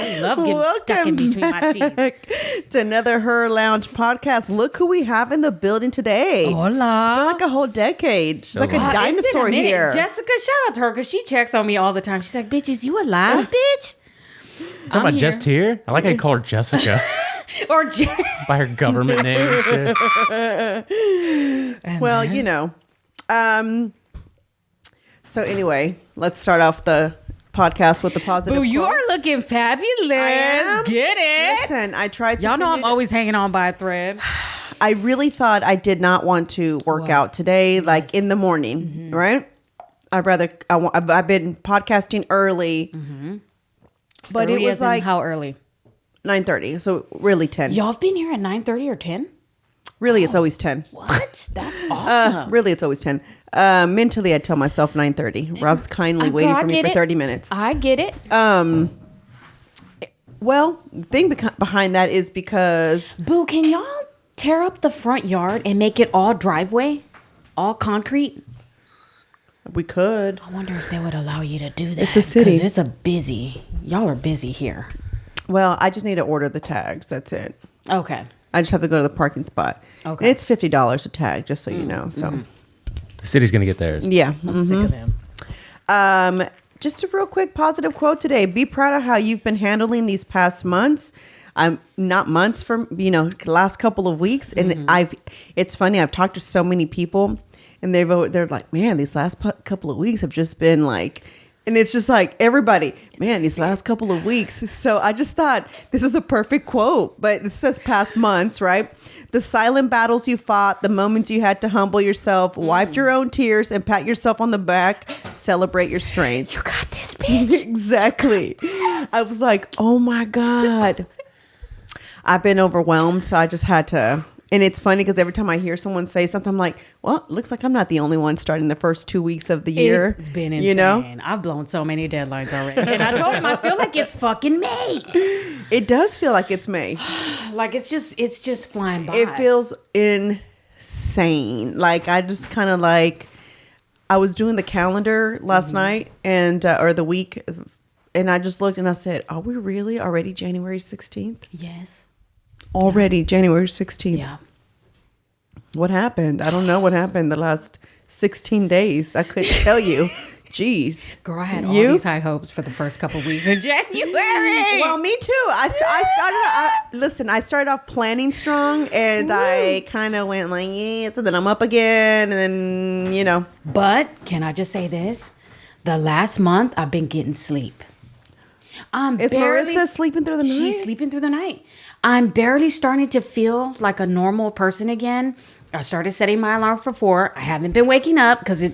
I love getting stuck in between my teeth. To another HERR Lounge podcast. Look who we have in the building today. Hola. It's been like a whole decade. She's like a dinosaur here. Jessica, shout out to her because she checks on me all the time. She's like, bitch, is you alive, bitch? Talking about just here? I like how you call her Jessica. Or by her government name and shit. Well, you know. So anyway, let's start off the podcast with the positive Boo, you quote. are looking fabulous. I am. Get it. Listen, I tried Y'all something know I'm new. always hanging on by a thread. I really thought I did not want to work out today, like in the morning, right? I've been podcasting early, but Early it was as in like how early? 9:30, so really 10. Y'all have been here at 9:30 or 10? Really, it's always 10. What? That's awesome. Really, it's always 10. Mentally, I tell myself 9:30. Rob's kindly waiting for me for 30 minutes. I get it. Well, the thing behind that is because Boo, can y'all tear up the front yard and make it all driveway? All concrete? we could. I wonder if they would allow you to do that. It's a city. Because y'all are busy here. Well, I just need to order the tags. That's it. Okay. I just have to go to the parking spot. Okay. And it's $50 a tag, just so you know. So, The city's going to get theirs. yeah. I'm sick of them. Just a real quick positive quote today. Be proud of how you've been handling these past months. Not months from, last couple of weeks. And it's funny. I've talked to so many people and they're like, man, these last couple of weeks have just been like, and it's just like everybody, man, these last couple of weeks. So I just thought this is a perfect quote, but it says past months, right? The silent battles you fought, the moments you had to humble yourself, wiped your own tears and pat yourself on the back, celebrate your strength. You got this, bitch. Exactly. I was like, oh my God. I've been overwhelmed. So I just had to. And it's funny because every time I hear someone say something, I'm like, well, it looks like I'm not the only one starting the first 2 weeks of the year. It's been insane. I've blown so many deadlines already. And I told him I feel like it's fucking May. It does feel like it's May. Like it's just flying by. It feels insane. Like I just kind of like, I was doing the calendar last night and or the week, and I just looked and I said, are we really already January 16th? Yes. Already January 16th. Yeah. What happened? I don't know what happened the last 16 days. I couldn't tell you. Jeez. Girl, I had all these high hopes for the first couple weeks in January. Well, me too. I started off planning strong and I kind of went like, yeah, so then I'm up again and then, But can I just say this? The last month I've been getting sleep. Is Marissa sleeping through the night? She's sleeping through the night. I'm barely starting to feel like a normal person again. I started setting my alarm for 4. I haven't been waking up because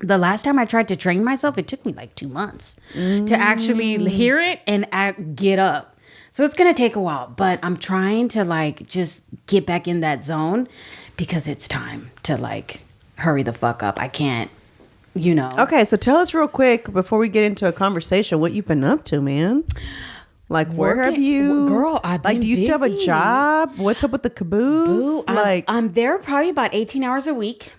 the last time I tried to train myself, it took me like 2 months to actually hear it and get up. So it's going to take a while, but I'm trying to just get back in that zone because it's time to hurry the fuck up. I can't, Okay, so tell us real quick before we get into a conversation what you've been up to, man. Where have you... Girl, I've been do you still have a busy. job? What's up with the caboose? Boo, I'm there probably about 18 hours a week,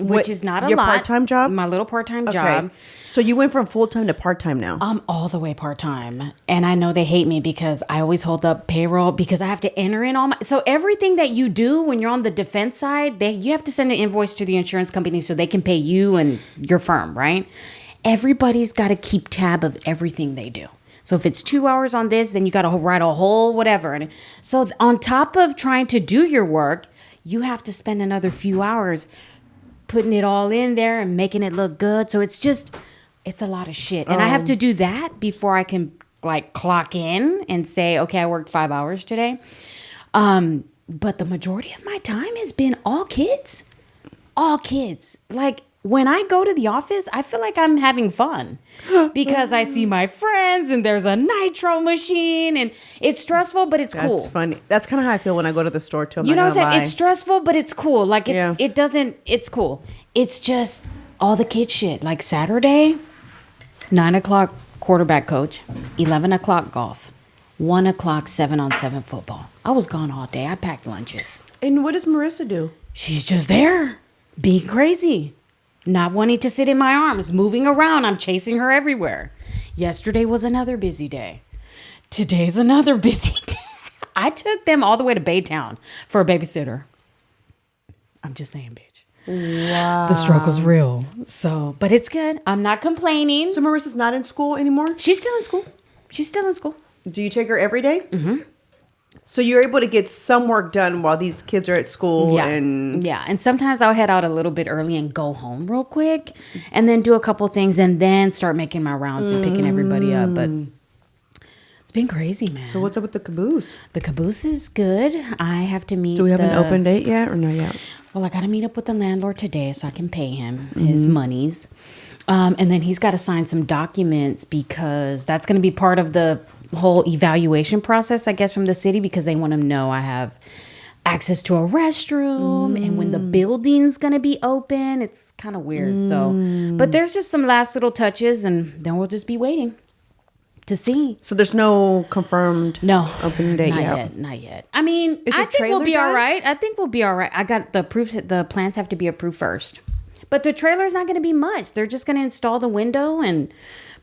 which is not a your lot. Your part-time job? My little part-time job. So you went from full-time to part-time now? I'm all the way part-time. And I know they hate me because I always hold up payroll because I have to enter in all my... So everything that you do when you're on the defense side, you have to send an invoice to the insurance company so they can pay you and your firm, right? Everybody's got to keep tab of everything they do. So if it's 2 hours on this, then you got to write a whole whatever. And so on top of trying to do your work, you have to spend another few hours putting it all in there and making it look good. So it's a lot of shit. And I have to do that before I can clock in and say, okay, I worked 5 hours today. But the majority of my time has been all kids. All kids. When I go to the office, I feel like I'm having fun because I see my friends and there's a nitro machine and it's stressful, but it's cool. That's funny. That's kind of how I feel when I go to the store too. You know what I'm saying? It's stressful, but it's cool. It's cool. It's just all the kid shit. Saturday, 9 o'clock quarterback coach, 11 o'clock golf, 1 o'clock 7-on-7 football. I was gone all day. I packed lunches. And what does Marissa do? She's just there being crazy. Not wanting to sit in my arms, moving around. I'm chasing her everywhere. Yesterday was another busy day. Today's another busy day. I took them all the way to Baytown for a babysitter. I'm just saying, bitch. Wow. The struggle's real. So, but it's good. I'm not complaining. So Marissa's not in school anymore? She's still in school. Do you take her every day? Mm-hmm. So you're able to get some work done while these kids are at school. Yeah. And And sometimes I'll head out a little bit early and go home real quick and then do a couple things and then start making my rounds and picking everybody up. But it's been crazy, man. So what's up with the caboose? The caboose is good. I have to meet. Do we have an open date yet or not yet? Well, I got to meet up with the landlord today so I can pay him his monies. And then he's got to sign some documents because that's going to be part of the whole evaluation process, I guess, from the city, because they want to know I have access to a restroom and when the building's going to be open. It's kind of weird. So, but there's just some last little touches and then we'll just be waiting to see. So there's no confirmed opening date yet? Not yet. I mean, Is I your think we'll trailer be done? all right. I think we'll be all right. I got the proof. The plans have to be approved first. But the trailer's not going to be much. They're just going to install the window and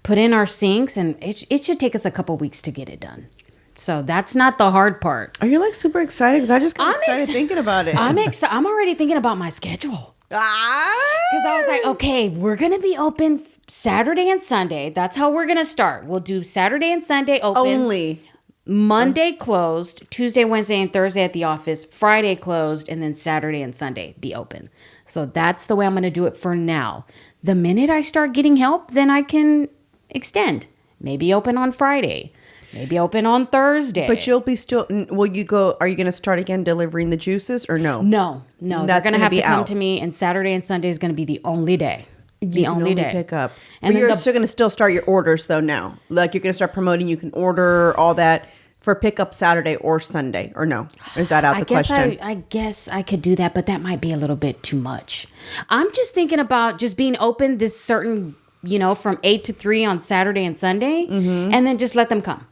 put in our sinks. And it should take us a couple weeks to get it done. So that's not the hard part. Are you like super excited? Because I just got excited thinking about it. I'm already thinking about my schedule. Because I was like, okay, we're going to be open Saturday and Sunday. That's how we're going to start. We'll do Saturday and Sunday open. Only. Monday closed, Tuesday, Wednesday, and Thursday at the office, Friday closed, and then Saturday and Sunday be open. So that's the way I'm going to do it for now. The minute I start getting help, then I can extend. Maybe open on Friday. Maybe open on Thursday. But you'll be still, will you go, are you going to start again delivering the juices or no? No. That's They're going to have to come out. to me, and Saturday and Sunday is going to be the only day. The only day. Pick up. And But then you're still going to start your orders though now. Like you're going to start promoting, you can order all that for pickup Saturday or Sunday, or no? Is that out the question? I guess I could do that, but that might be a little bit too much. I'm just thinking about just being open this certain, from 8 to 3 on Saturday and Sunday, and then just let them come.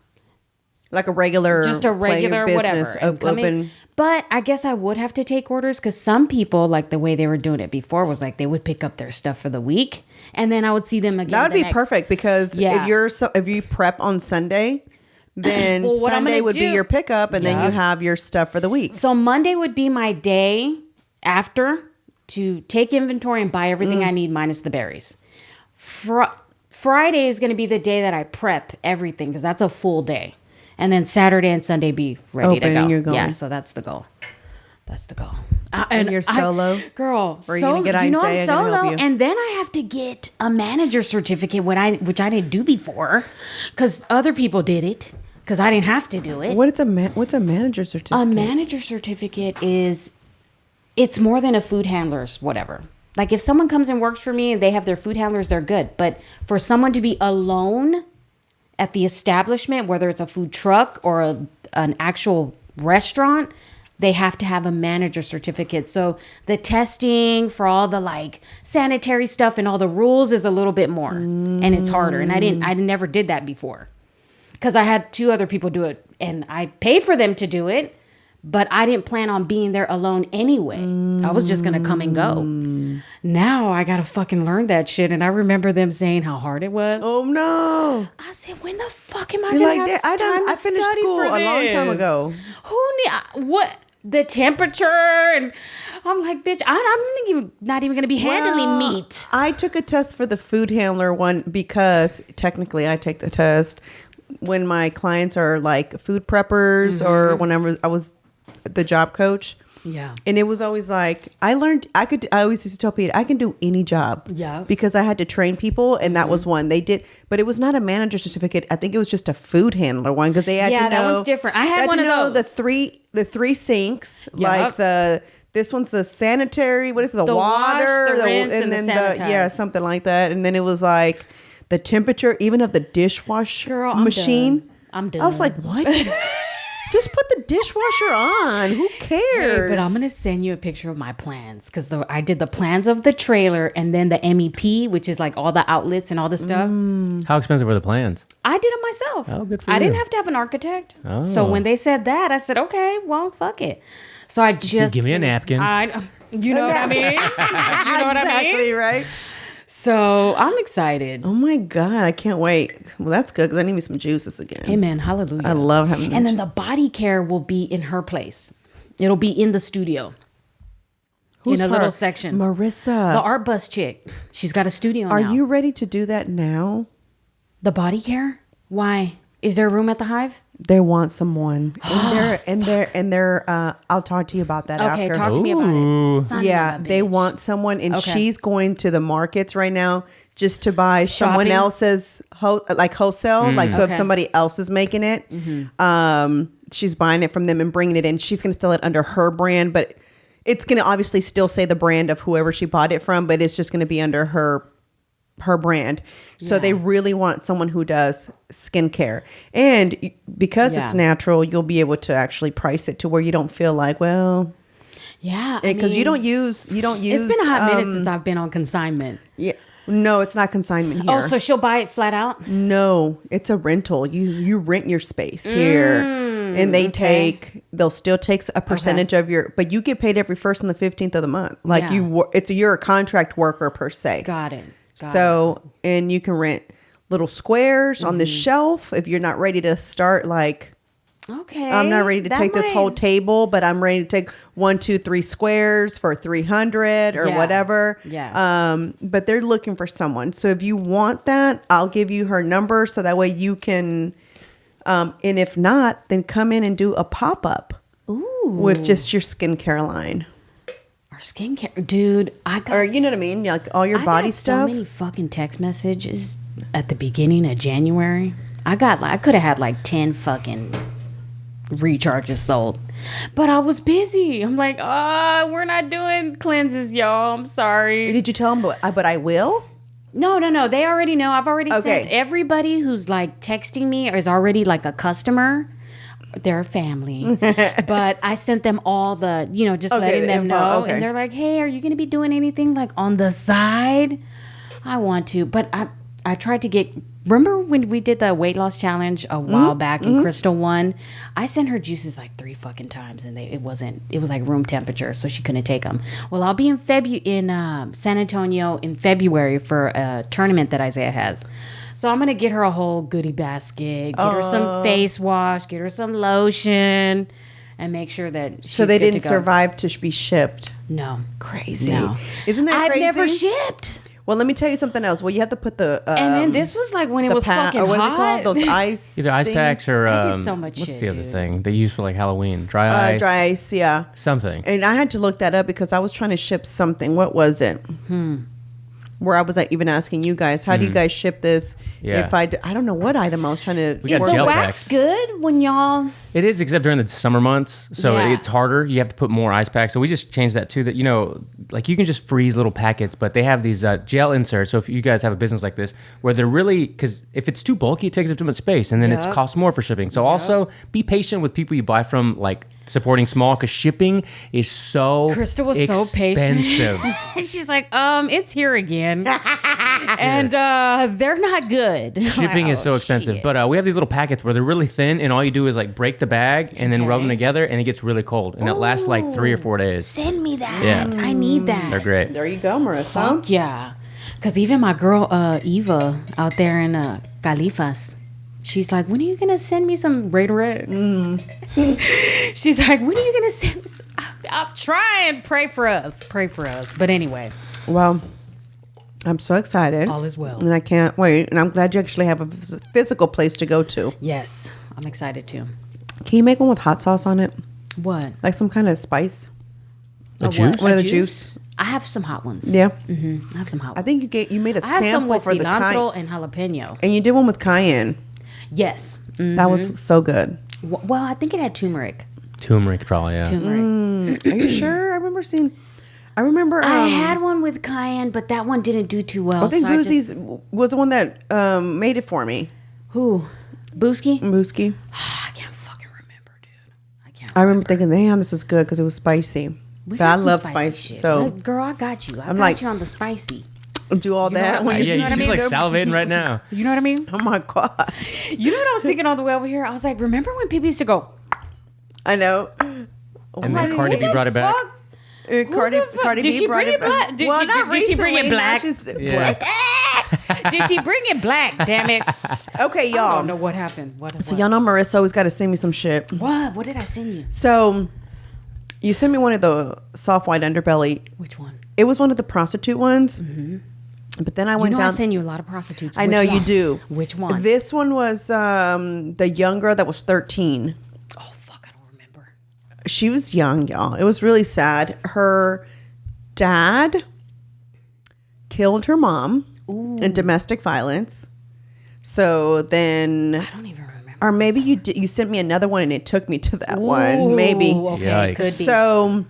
Like a regular, Just a regular business whatever. of open. But I guess I would have to take orders because some people, like the way they were doing it before, was like they would pick up their stuff for the week, and then I would see them again. That would be perfect because Yeah. if you prep on Sunday, then Well, what I'm Sunday gonna would be do- your pickup, and then Yeah. you have your stuff for the week. So Monday would be my day after to take inventory and buy everything I need minus the berries. Friday is going to be the day that I prep everything because that's a full day. And then Saturday and Sunday be ready to Open go. and you're going. Yeah, so that's the goal. That's the goal. And you're solo? Girl, Or are you gonna get I'm Isaiah to help solo. you? And then I have to get a manager certificate, which I didn't do before because other people did it because I didn't have to do it. What's a manager certificate? A manager certificate it's more than a food handler's whatever. Like if someone comes and works for me and they have their food handlers, they're good. But for someone to be alone at the establishment, whether it's a food truck or an actual restaurant, they have to have a manager certificate. So the testing for all the like sanitary stuff and all the rules is a little bit more and it's harder. And I never did that before because I had 2 other people do it and I paid for them to do it, but I didn't plan on being there alone anyway. I was just going to come and go. Now I got to fucking learn that shit. And I remember them saying how hard it was. Oh no! I said, when the fuck am I You're going to like, have time to I finished study school for a long time this? ago. Who need what? The temperature, and I'm like, bitch, I'm not even gonna be handling meat. I took a test for the food handler one because technically I take the test when my clients are like food preppers or whenever I was the job coach. Yeah. And it was always like, I always used to tell Pete, I can do any job. Yeah. Because I had to train people and that was one they did, but it was not a manager certificate. I think it was just a food handler one because they had to know. Yeah, that one's different. I had one of those. The three sinks, Yep. like this one's the sanitary, what is it, the wash, water, the rinse, and the sanitize. something like that. And then it was like the temperature, even of the dishwasher Girl, I'm machine. done. I'm done. I was like, what? Just put the dishwasher on. Who cares? Hey, but I'm gonna send you a picture of my plans because I did the plans of the trailer and then the MEP, which is like all the outlets and all the stuff. How expensive were the plans? I did it myself. Oh, good for I didn't you. have to have an architect. Oh. So when they said that, I said, okay, well, fuck it. So I just Give me a napkin. you know what I mean? You know what I mean? Exactly, right? So I'm excited. Oh my God, I can't wait. Well, that's good because I need me some juices again. Amen. Hallelujah. I love having And then the body care will be in her place. It'll be in the studio. Who's in a her? little section. Marissa. The art bus chick. She's got a studio now. Are you ready to do that now? The body care? Why? Is there a room at the Hive? They want someone. And they're I'll talk to you about that Okay, after. talk to me about it. Son Yeah, of a they bitch. want someone, and Okay. she's going to the markets right now just to buy someone Shopping? else's wholesale. Like, so if Okay. somebody else is making it, she's buying it from them and bringing it in. She's going to sell it under her brand, but it's going to obviously still say the brand of whoever she bought it from, but it's just going to be under her brand. So Yeah. they really want someone who does skincare, and because it's Yeah. natural, you'll be able to actually price it to where you don't feel like, well, Yeah. because you don't use It's been a hot minute since I've been on consignment. yeah, no, it's not consignment here. Oh, so she'll buy it flat out? No, it's a rental. You rent your space here, and they'll still take a percentage of your, but you get paid every 1st and the 15th of the month. Like Yeah. you're a contract worker per se. Got it. So, and you can rent little squares on the shelf if you're not ready to start like, Okay. I'm not ready to take this whole table, but I'm ready to take 1, 2, 3 squares for 300 or Yeah. whatever. Yeah. But they're looking for someone. So if you want that, I'll give you her number so that way you can, and if not, then come in and do a pop-up with just your skincare line. Our skincare. Dude, I got... Or, you know what I mean? Like all your I body got stuff. so many fucking text messages at the beginning of January. I could have had like 10 fucking recharges sold, but I was busy. I'm like, we're not doing cleanses, y'all. I'm sorry. Did you tell them, but I will? No. They already know. I've already Okay. sent everybody who's like texting me or is already like a customer. They're family, but I sent them all the, just letting the them info, know. okay. And they're like, hey, are you going to be doing anything like on the side? I want to, but I tried to get, remember when we did the weight loss challenge a while back and Crystal won? I sent her juices like 3 fucking times and it was like room temperature, so she couldn't take them. Well, I'll be in San Antonio in February for a tournament that Isaiah has. So I'm going to get her a whole goodie basket, get her some face wash, get her some lotion, and make sure that she's So they good didn't to go. survive to be shipped. No. Crazy. No. Isn't that I've crazy? never shipped. Well, let me tell you something else. Well, you have to put the And then this was like when it was fucking or what hot. are they called? Those ice Either ice things? packs or I did so much what's shit, the other dude. thing they use for like Halloween? Dry ice. dry ice. Yeah, Something. and I had to look that up because I was trying to ship something. What was it? Where I was like, even asking you guys, how do you guys ship this? Yeah. If I don't know what item I was trying to. We Is got the gel wax packs. good when y'all... It is, except during the summer months, so Yeah. it's harder. You have to put more ice packs. So we just changed that too. That like you can just freeze little packets, but they have these gel inserts. So if you guys have a business like this, where they're really, because if it's too bulky, it takes up too much space, and then it Yup. costs more for shipping. So also be patient with people you buy from, like supporting small, because shipping is so Crystal was so patient. expensive. She's like, it's here again. And they're not good. Shipping Like, is so oh, expensive, shit. but we have these little packets where they're really thin, and all you do is like break the bag and then rub them Okay. together, and it gets really cold, and it lasts like 3 or 4 days. Send me that. Yeah. I need that. They're great. There you go, Marissa. Fuck yeah. Because even my girl, Eva, out there in Califas, she's like, when are you going to send me some Gatorade? She's like, when are you going to send me some? I'm trying. Pray for us. Pray for us. But anyway, Well, I'm so excited. all is well. And I can't wait. And I'm glad you actually have a physical place to go to. Yes, I'm excited too. Can you make one with hot sauce on it? What? Like some kind of spice? A what? juice? One A of the juice? I have some hot ones. Yeah. I have some hot I ones. think you made a I have some sample with for the cilantro cayenne. and jalapeno. And you did one with cayenne. Yes. That was so good. Well, I think it had turmeric. Turmeric, probably, yeah. Turmeric. Are you sure? I remember I had one with cayenne, but that one didn't do too well. I think so Boosie's was the one that made it for me. Who? Booski? Booski. I can't fucking remember, dude. I can't. I remember thinking, damn, this was good because it was spicy. We But I got some love spicy spice. shit. So Girl, I got you. I got like- you on the spicy. do all that. what- when Yeah, You know what I she's mean? like salivating right now. You know what I mean? Oh my God. You know what I was thinking on the way over here? I was like, remember when people used to go, I know. And then Cardi B brought it back. fuck? Cardi Did B she brought bring it it black? back. Well, not did she bring it recently. Now black? she's Yeah. Did she bring it black? Damn it! okay, I y'all. don't know what happened. What? So y'all know Marissa always got to send me some shit. What? What did I send you? So you sent me one of the soft white underbelly. Which one? It was one of the prostitute ones. But then I went I down. send you a lot of prostitutes. I Which know you one? do. Which one? This one was the young girl that was 13. Oh fuck! I don't remember. She was young, y'all. It was really sad. Her dad killed her mom in domestic violence. So then, I don't even remember. or maybe you sent me another one and it took me to that one. Maybe. Okay, Yikes. could be. So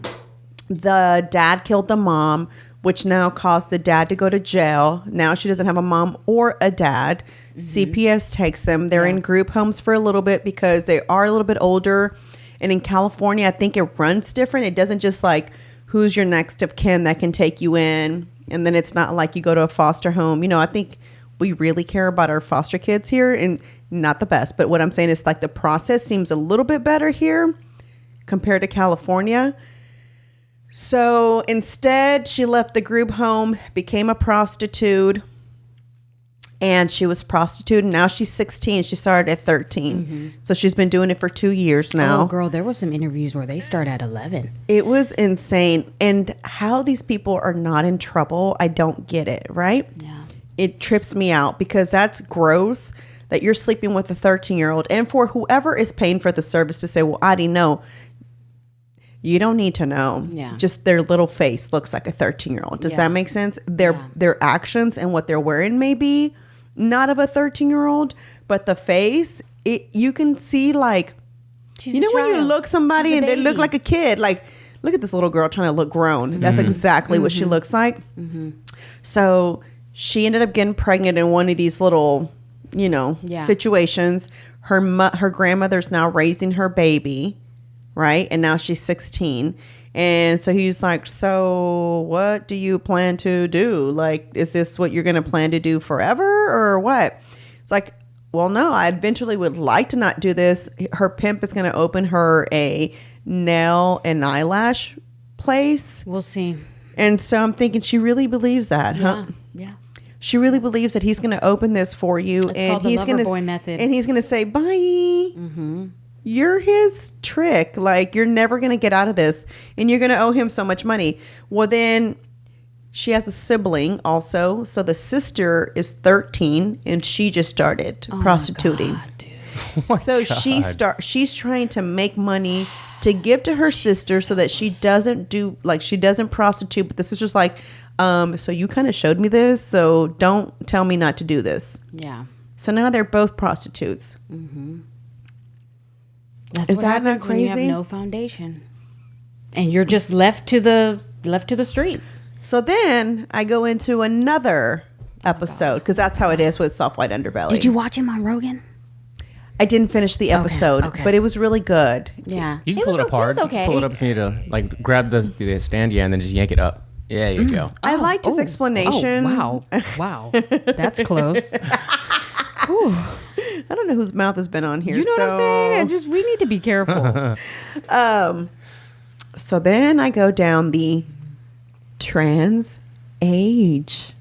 the dad killed the mom, which now caused the dad to go to jail. Now she doesn't have a mom or a dad. CPS takes them. They're in group homes for a little bit because they are a little bit older. And in California, I think it runs different. It doesn't just like who's your next of kin that can take you in. And then it's not like you go to a foster home. You know, I think we really care about our foster kids here, and not the best. But what I'm saying is like the process seems a little bit better here compared to California. So instead, she left the group home, became a prostitute, and she was prostitute. And now she's 16. She started at 13. So she's been doing it for 2 years now. Oh, girl, there was some interviews where they start at 11. It was insane. And how these people are not in trouble, I don't get it, right? Yeah. It trips me out because that's gross that you're sleeping with a 13-year-old. And for whoever is paying for the service to say, well, I didn't know. You don't need to know. Yeah. Just their little face looks like a 13-year-old. Does Yeah. that make sense? Their actions and what they're wearing may be not of a 13-year-old, but the face, you can see like, She's you a know when you child. look somebody She's a and they look baby. like a kid, like look at this little girl trying to look grown. That's exactly what she looks like. So she ended up getting pregnant in one of these little, Yeah. situations. Her grandmother's now raising her baby, right? And now she's 16. And so he's like, so what do you plan to do? Like, is this what you're going to plan to do forever or what? It's like, well, no, I eventually would like to not do this. Her pimp is going to open her a nail and eyelash place. We'll see. And so I'm thinking she really believes that, huh? Yeah. She really believes that he's going to open this for you. It's and called the he's lover gonna, boy method. And he's going to say, bye. You're his trick. Like, you're never going to get out of this. And you're going to owe him so much money. Well, then she has a sibling also. So the sister is 13 and she just started prostituting. God, dude. So she's trying to make money to give to her sister so that she doesn't prostitute. But the sister's like, so you kind of showed me this, so don't tell me not to do this. Yeah. So now they're both prostitutes. That's Is what that not happens when you crazy? have no foundation, and you're just left to the streets. So then I go into another episode because that's how it is with Soft White Underbelly. Did you watch him on Rogan? I didn't finish the episode, okay. but it was really good. Yeah. You can pull it apart. It was okay. Pull it up if you need to, like, grab the stand, and then just yank it up. Yeah, you go. I liked his explanation. Oh, wow. That's close. I don't know whose mouth has been on here. You know what I'm saying? We need to be careful. So then I go down the trans age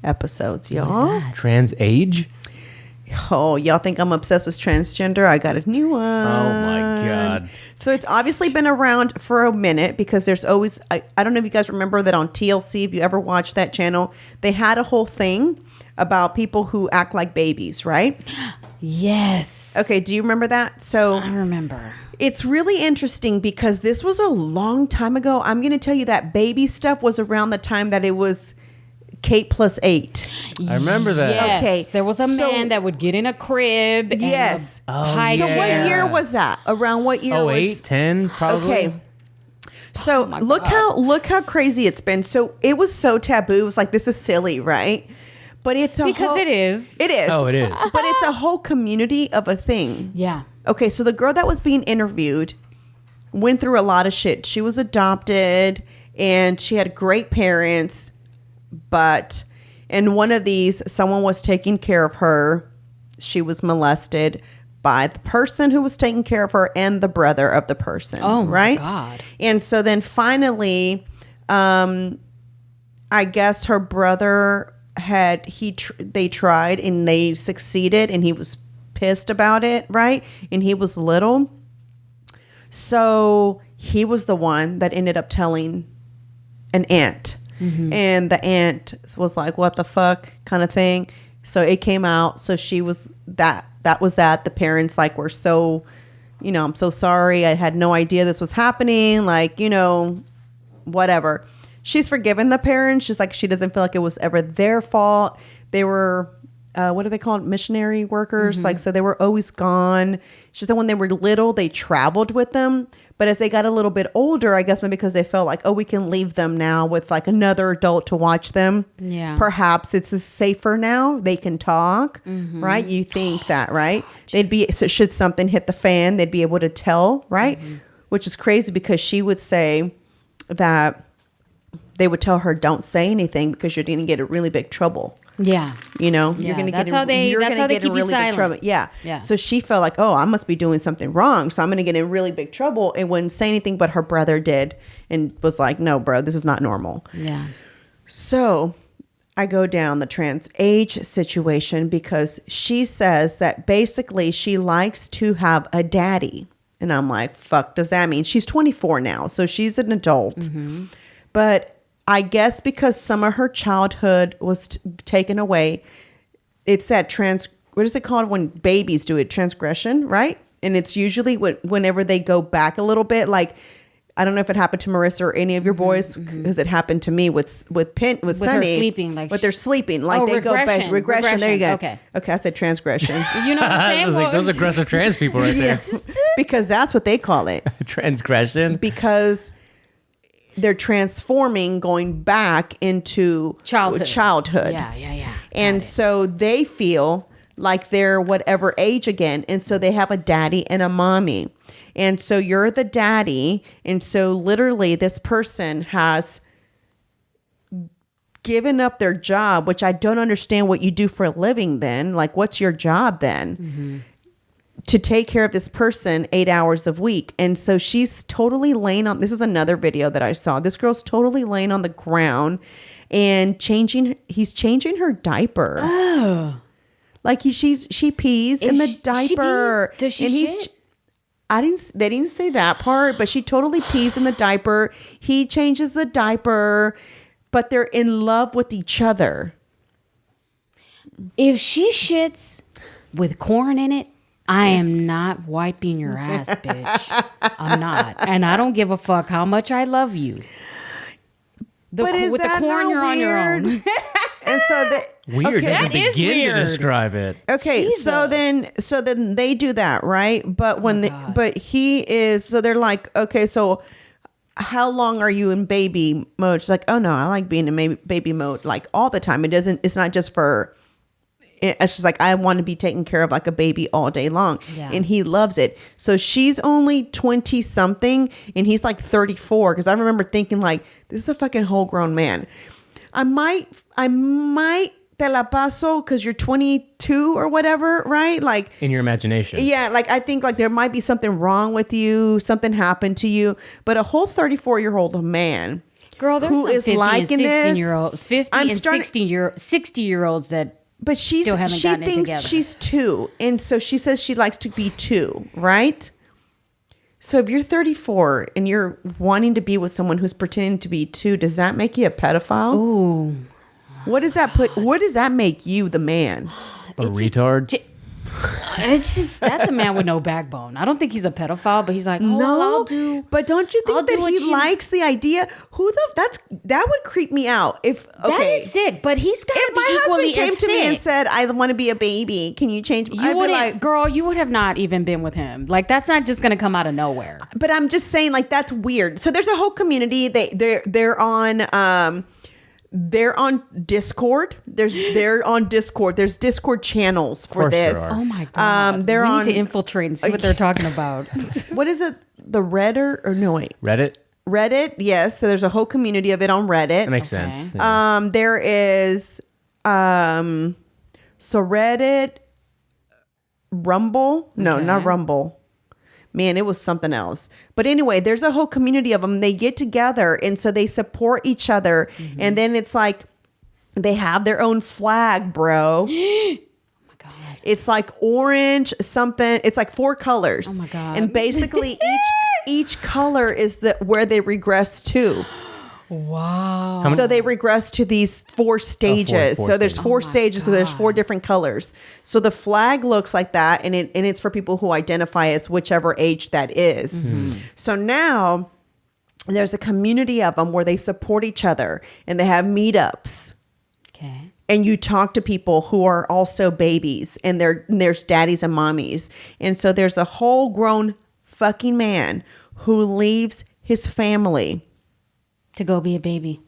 episodes, y'all. Trans age? Oh, y'all think I'm obsessed with transgender? I got a new one. Oh my God. So it's obviously been around for a minute because there's always, I don't know if you guys remember that on TLC, if you ever watched that channel, they had a whole thing about people who act like babies, right? Yes. Okay, do you remember that? So I remember. it's really interesting because this was a long time ago. I'm going to tell you that baby stuff was around the time that it was Kate plus 8. I remember that. Yes. Okay, There was a so- man that would get in a crib. And Yes. a high So yeah. what year was that? Around what year? Oh, was 8, 10, probably. Okay. So look how crazy it's been. So it was so taboo. It was like, this is silly, right? But it's Because it is. It is. Oh, it is. But it's a whole community of a thing. Yeah. Okay, so the girl that was being interviewed went through a lot of shit. She was adopted and she had great parents, but in one of these, someone was taking care of her. She was molested by the person who was taking care of her and the brother of the person. Oh, my right? God. And so then finally, I guess her brother they tried and they succeeded, and he was pissed about it, right? And he was little. So he was the one that ended up telling an aunt. And the aunt was like, what the fuck kind of thing. So it came out. So she was that was that. The parents like were so, I'm so sorry. I had no idea this was happening. Like, whatever. She's forgiven the parents. Just like she doesn't feel like it was ever their fault. They were, what are they called? Missionary workers. Like, so they were always gone. She said when they were little, they traveled with them. But as they got a little bit older, I guess maybe because they felt like, oh, we can leave them now with like another adult to watch them. Yeah. Perhaps it's safer now. They can talk, right? You think that, right? They'd be, so should something hit the fan, they'd be able to tell, right? Which is crazy because she would say that they would tell her, don't say anything because you're going to get in really big trouble. Yeah. You're going to get in really big trouble. Yeah. So she felt like, oh, I must be doing something wrong. So I'm going to get in really big trouble, and wouldn't say anything, but her brother did and was like, no, bro, this is not normal. Yeah. So I go down the trans age situation because she says that basically she likes to have a daddy. And I'm like, fuck does that mean? She's 24 now. So she's an adult. But I guess because some of her childhood was taken away, it's that what is it called when babies do it? Transgression, right? And it's usually whenever they go back a little bit. Like, I don't know if it happened to Marissa or any of your boys, because it happened to me with Sunny. With her sleeping, like, but they're sleeping, like they go back regression. There you go. Okay, I said transgression. You know what I'm saying? I was like, those aggressive trans people right there. Because that's what they call it. Transgression. Because they're transforming, going back into childhood. Yeah. And so they feel like they're whatever age again. And so they have a daddy and a mommy. And so you're the daddy. And so literally this person has given up their job, which I don't understand what you do for a living then. Like, what's your job then? To take care of this person 8 hours a week. And so she's totally laying on, this is another video that I saw. This girl's totally laying on the ground and he's changing her diaper. Oh. Like she pees in the diaper. Does she shit? They didn't say that part, but she totally pees in the diaper. He changes the diaper, but they're in love with each other. If she shits with corn in it, I am not wiping your ass, bitch. I'm not. And I don't give a fuck how much I love you. But is with that the corn, not you're weird? on your own. And so weird doesn't That is begin to weird. describe it. okay, so then they do that, right? But when they're like, okay, so how long are you in baby mode? She's like, oh no, I like being in baby mode like all the time. It's not just for. She's like, I want to be taken care of like a baby all day long. Yeah. And he loves it. So she's only 20 something and he's like 34. Cause I remember thinking like, this is a fucking whole grown man. I might te la paso cause you're 22 or whatever. Right? Like In your imagination. Yeah. Like I think like there might be something wrong with you. Something happened to you, but a whole 34-year-old man, Girl, there's who some is 50 liking and 16 this. year old, 50 I'm and starting- 60-year-olds that. But she Still haven't gotten it thinks together. she's 2. And so she says she likes to be 2, right? So if you're 34 and you're wanting to be with someone who's pretending to be 2, does that make you a pedophile? Ooh. What does that make you, the man? A retard? It's just, that's a man with no backbone. I don't think he's a pedophile, but he's like, oh, well, I'll do. But don't you I'll think do that what he you- likes the idea? That would creep me out. If okay. That is sick, but he's got to If be my equally husband came as to me and sick. said, I want to be a baby, can you change? You I'd be wouldn't, like, girl, you would have not even been with him. Like, that's not just going to come out of nowhere. but I'm just saying, like, that's weird. So there's a whole community. They're on Discord. They're on Discord. There's Discord channels for course this. there are. Oh my God. They're we on. need to infiltrate and see what they're talking about. What is it? The Reddit or no wait, Reddit? Reddit. Yes. So there's a whole community of it on Reddit. That makes Okay. sense. Yeah. There is so Reddit, Rumble. No, not Okay. Rumble. Man, it was something else. But anyway, there's a whole community of them. They get together, and so they support each other. And then it's like they have their own flag, bro. It's like orange, something. It's like 4 colors. Oh my God. And basically each color is where they regress to. Wow. So they regress to these 4 stages. four So there's stages. 4 stages because there's 4 different colors. So the flag looks like that, and it's for people who identify as whichever age that is. So now there's a community of them where they support each other, and they have meetups. Okay. And you talk to people who are also babies, and there's daddies and mommies. And so there's a whole grown fucking man who leaves his family To go be a baby.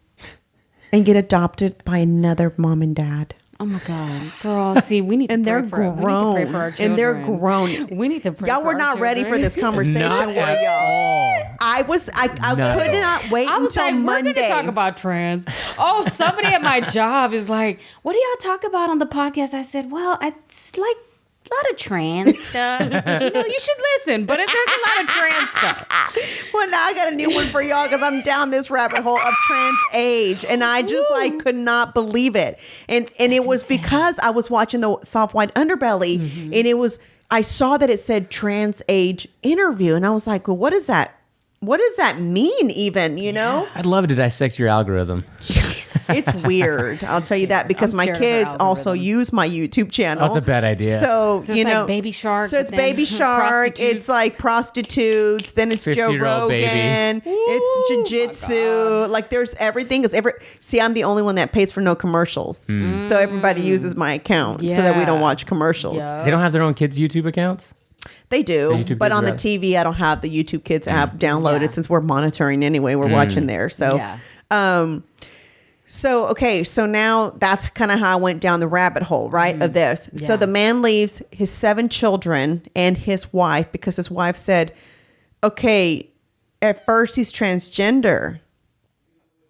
and get adopted by another mom and dad. Oh my God, girl! See, we need to And pray they're for, we need to grown. pray for our children. And they're grown. We need to pray. Y'all for were our not ready for children. this conversation, Not were at y'all? all. I Not could at all. not wait I was until like, Monday. we're going to talk about trans. Oh, somebody at my job is like, what do y'all talk about on the podcast? I said, well, it's like a lot of trans stuff. You should listen, but there's a lot of trans stuff. Well, now I got a new one for y'all because I'm down this rabbit hole of trans age, and I just like could not believe it. And it was insane. because I was watching the soft white underbelly, and it was I saw that it said trans age interview, and I was like, well, what is that? What does that mean even, you know? I'd love to dissect your algorithm. It's weird. I'll tell you that because I'm my scared of her kids also algorithm. use my YouTube channel. That's a bad idea. So, So you it's know, like Baby Shark, So it's but then Baby Shark. prostitutes. It's like prostitutes. Then it's Joe 50-year-old baby. Rogan. It's jujitsu. Like there's everything. See, I'm the only one that pays for no commercials. So everybody uses my account so that we don't Yeah. watch commercials. Yeah. They don't have their own kids' YouTube accounts? They do, YouTube but on the Kids, TV, I don't have the YouTube Kids app downloaded Yeah. since we're monitoring anyway. We're watching there. So, Yeah. so now that's kind of how I went down the rabbit hole, right? Of this. So Yeah. the man leaves his 7 children and his wife because his wife said, okay, at first he's transgender.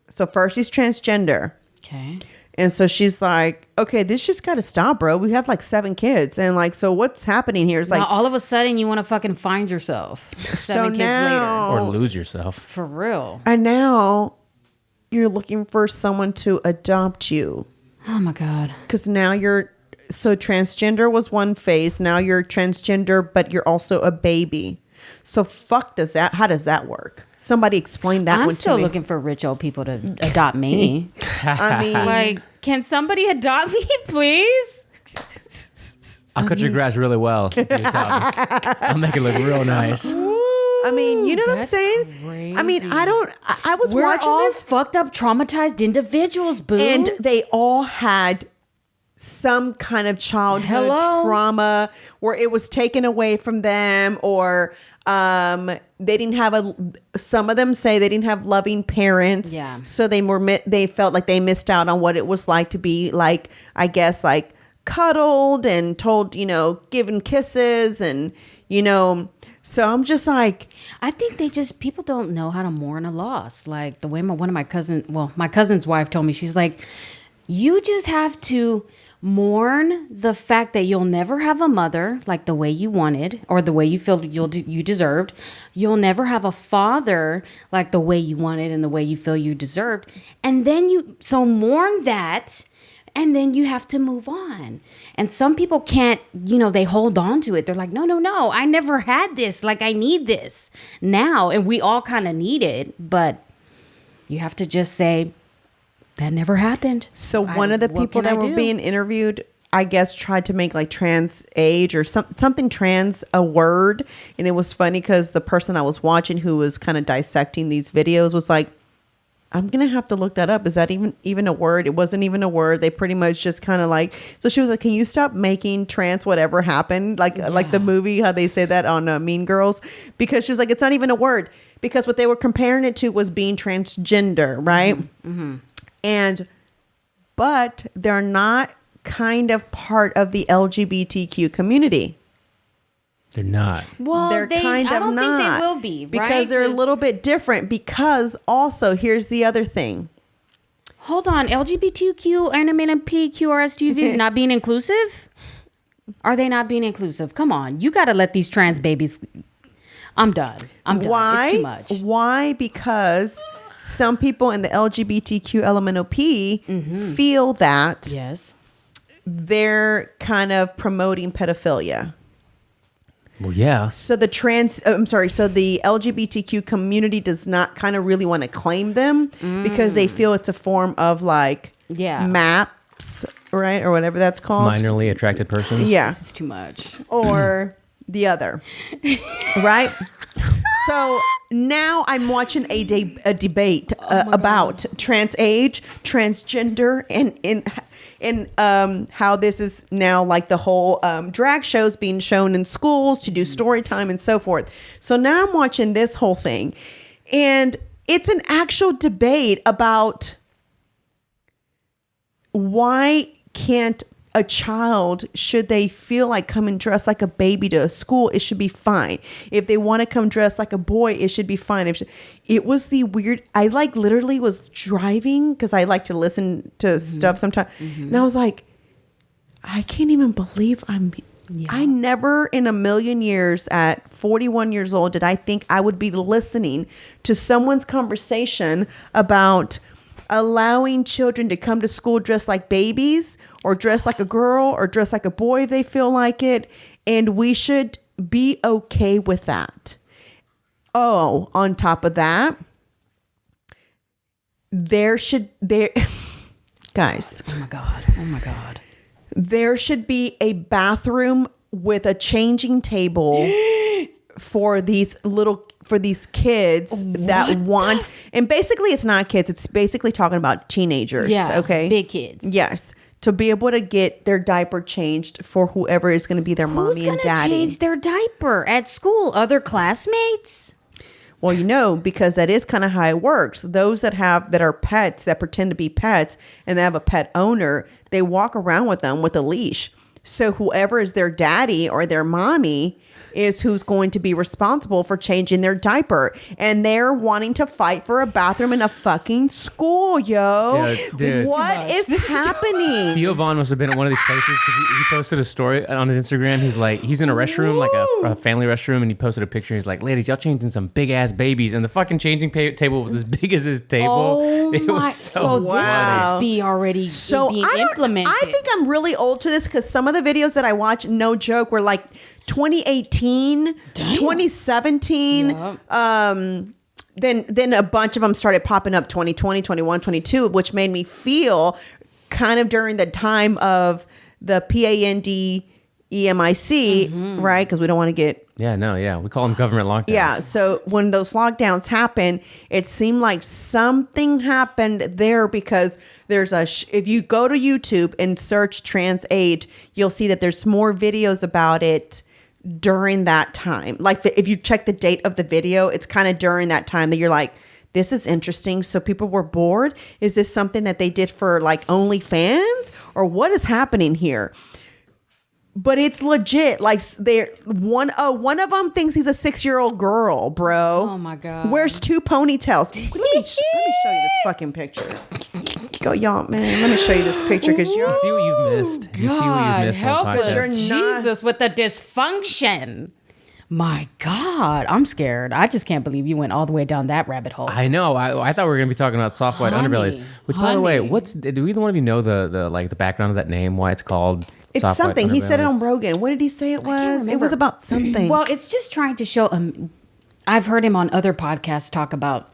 So first he's transgender. Okay. And so she's like, okay, this just got to stop, bro. We have like 7 kids. And like, so what's happening here? It's Now, like, all of a sudden, you want to fucking find yourself 7 kids now- Or lose yourself? later. For real. and now you're looking for someone to adopt you. Oh my God. Because now so transgender was one phase. Now you're transgender, but you're also a baby. So how does that work? Somebody explain that I'm one still to me. looking for rich old people to adopt me. I mean, Like, can somebody adopt me, please? I'll cut your grass really well. If you adopt me. I'll make it look real nice. I mean, you know what I'm That's saying? I mean, crazy. I was We're watching all this fucked up, traumatized individuals, boo. and they all had some kind of childhood Hello? trauma where it was taken away from them, or they didn't have some of them say they didn't have loving parents. Yeah. So they felt like they missed out on what it was like to be like, I guess, like cuddled and told, given kisses and, so I'm just like, I think people don't know how to mourn a loss. Like the way my cousin's wife told me, she's like, you just have to mourn the fact that you'll never have a mother like the way you wanted or the way you feel you deserved. You'll never have a father like the way you wanted and the way you feel you deserved. And then so mourn that. And then you have to move on. And some people can't, they hold on to it. They're like, no, I never had this. Like, I need this now. And we all kind of need it. But you have to just say, that never happened. so one of the what people can I that were do? being interviewed, I guess, tried to make like trans age or something trans a word. And it was funny because the person I was watching who was kind of dissecting these videos was like, I'm going to have to look that up. Is that even a word? It wasn't even a word. They pretty much just kind of like, so she was like, can you stop making trans whatever happened? Like the movie, how they say that on Mean Girls, because she was like, it's not even a word, because what they were comparing it to was being transgender. Right. But they're not kind of part of the LGBTQ community. They're not. Well, They're kind of I don't not. think they will be, right? Because they're a little bit different. Because also, here's the other thing. Hold on. LGBTQ, PQRSTV is not being inclusive? Are they not being inclusive? Come on. You got to let these trans babies. I'm done. Why? It's too much. Why? Because some people in the LGBTQ LMNOP feel that Yes. they're kind of promoting pedophilia. Well, yeah. So the so the LGBTQ community does not kind of really want to claim them because they feel it's a form of like MAPS, right? Or whatever that's called. Minorly attracted persons. Yeah. This is too much. Or the other, right? So now I'm watching a debate about trans age, transgender, and how this is now like the whole drag shows being shown in schools to do story time and so forth. So now I'm watching this whole thing, and it's an actual debate about why can't a child, should they feel like coming dressed like a baby to a school, it should be fine. If they want to come dressed like a boy, it should be fine. It was the weird, I like literally was driving because I like to listen to stuff sometimes. And I was like, I can't even believe I never in a million years at 41 years old did I think I would be listening to someone's conversation about allowing children to come to school dressed like babies or dressed like a girl or dressed like a boy if they feel like it. And we should be okay with that. Oh, on top of that, guys. Oh my God. There should be a bathroom with a changing table for these kids that want, and basically it's not kids, it's basically talking about teenagers. Yeah. Okay. Big kids. Yes. To be able to get their diaper changed for whoever is going to be their mommy and daddy. Who's going to change their diaper at school? Other classmates? Well, because that is kind of how it works. Those that are pets, that pretend to be pets, and they have a pet owner, they walk around with them with a leash. So whoever is their daddy or their mommy is who's going to be responsible for changing their diaper. And they're wanting to fight for a bathroom in a fucking school, yo. Dude. What is happening? Theo Vaughn must have been at one of these places because he posted a story on his Instagram. He's in a restroom, like a family restroom, and he posted a picture. He's like, ladies, y'all changing some big ass babies. And the fucking changing table was as big as his table. Oh it my! was so This must be already being implemented. I think I'm really old to this because some of the videos that I watch, no joke, were like 2018, 2017. Yep. Then a bunch of them started popping up 2020, 21, 22, which made me feel kind of during the time of the PANDEMIC, right? Because we don't want to get... We call them government lockdowns. Yeah, so when those lockdowns happen, it seemed like something happened there because there's if you go to YouTube and search trans age, you'll see that there's more videos about it during that time. Like if you check the date of the video, it's kind of during that time that you're like, this is interesting. So people were bored. Is this something that they did for like OnlyFans or what is happening here? But it's legit. Like one of them thinks he's a 6-year-old girl, bro. Oh my God. Wears 2 ponytails. Let me show you this fucking picture. Go, y'all, man. Let me show you this picture because you see what you've missed. You see what you've missed help on the podcast. us, Jesus, with the dysfunction. My God, I'm scared. I just can't believe you went all the way down that rabbit hole. I know. I thought we were gonna be talking about soft white underbellies. Which, by the way, do either one of you know the background of that name? Why it's called? It's soft something. He said it on Rogan. What did he say it was? It was about something. Well, it's just trying to show. I've heard him on other podcasts talk about.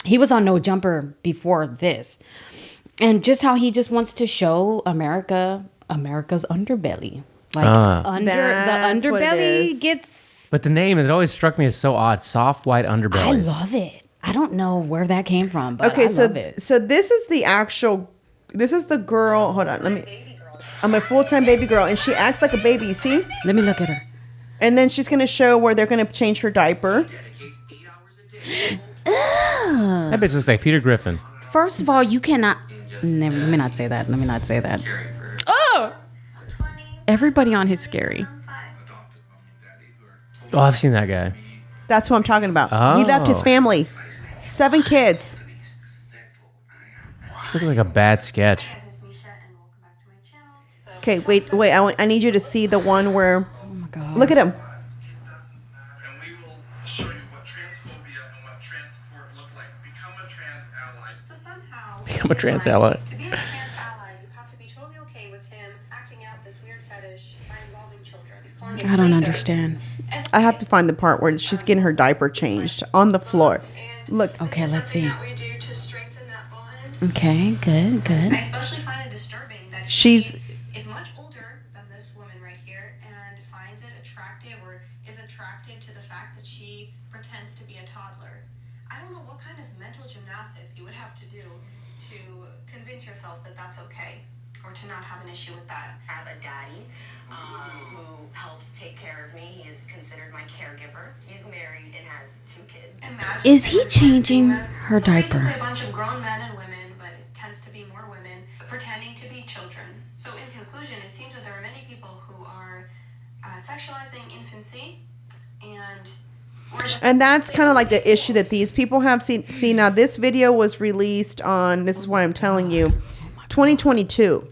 He was on No Jumper before this, and just how he just wants to show America's underbelly. Like the underbelly gets. But the name, it always struck me as so odd. Soft white underbelly. I love it. I don't know where that came from, but okay, I love it. So this is the girl. Hold on, I'm a full-time baby girl, and she acts like a baby. You see? Let me look at her. And then she's going to show where they're going to change her diaper. That bitch looks like Peter Griffin. First of all, you cannot... Let me not say that. Oh! Everybody on his scary. Oh, I've seen that guy. That's who I'm talking about. Oh. He left his family. 7 kids. This looks like a bad sketch. Okay, wait. I need you to see the one where... Oh, my God. Look at him. And we will show I'm a trans ally. To be a trans ally, you have to be totally okay with him acting out this weird fetish by involving children. He's calling it I don't plaything. understand. And I have to find the part where she's getting her diaper changed on the floor. Look. Okay, let's see. Something that we do to strengthen that bond. Okay, good, good. I especially find it disturbing that She's- he is much older than this woman right here and finds it attractive or is attracted to the fact that she pretends to be a toddler. I don't know what kind of mental gymnastics you would have to do to convince yourself that that's okay or to not have an issue with that. I have a daddy who helps take care of me. He is considered my caregiver. He's married and has 2 kids. Imagine Is he everyone changing seeing this. her So diaper? basically a bunch of grown men and women, but it tends to be more women, pretending to be children. So in conclusion, it seems that there are many people who are sexualizing infancy and we're just... And that's kind of like the issue that these people have seen. See, now this video was released on, this is why I'm telling you, 2022.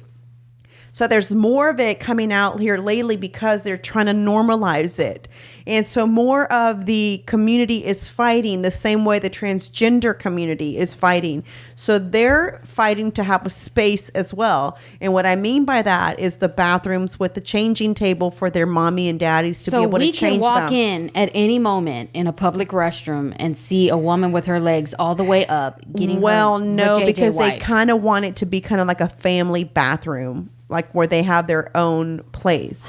So there's more of it coming out here lately because they're trying to normalize it. And so more of the community is fighting the same way the transgender community is fighting. So they're fighting to have a space as well. And what I mean by that is the bathrooms with the changing table for their mommy and daddies to be So able we to change can walk them. in at any moment in a public restroom and see a woman with her legs all the way up getting Well, her no, vajayjay because they wiped. kind of want it to be kind of like a family bathroom, like where they have their own place.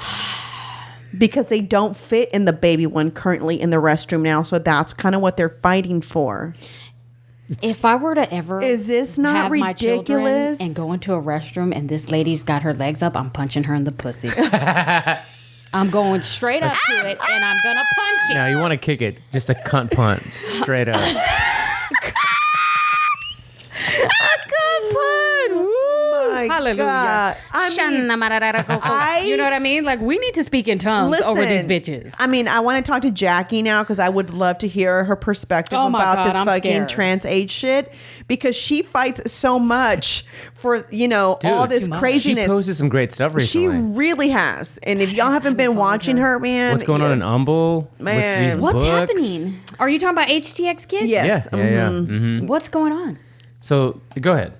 Because they don't fit in the baby one currently in the restroom now. So that's kind of what they're fighting for. If I were to ever Is this not have my children ridiculous? and go into a restroom and this lady's got her legs up, I'm punching her in the pussy. I'm going straight up to it and I'm gonna punch it. Now you want to kick it, just a cunt punch, straight up. My Hallelujah. God. I mean, You know what I mean? Like, we need to speak in tongues over these bitches. I mean, I want to talk to Jackie now because I would love to hear her perspective Oh my about God, this I'm fucking scared. trans age shit because she fights so much for, all this She craziness. posted some great stuff She recently. really has. And if y'all haven't been watching her, man. What's going on in Humble? Man. With these What's books? happening? Are you talking about HTX kids? Yes. Yeah. What's going on? So go ahead.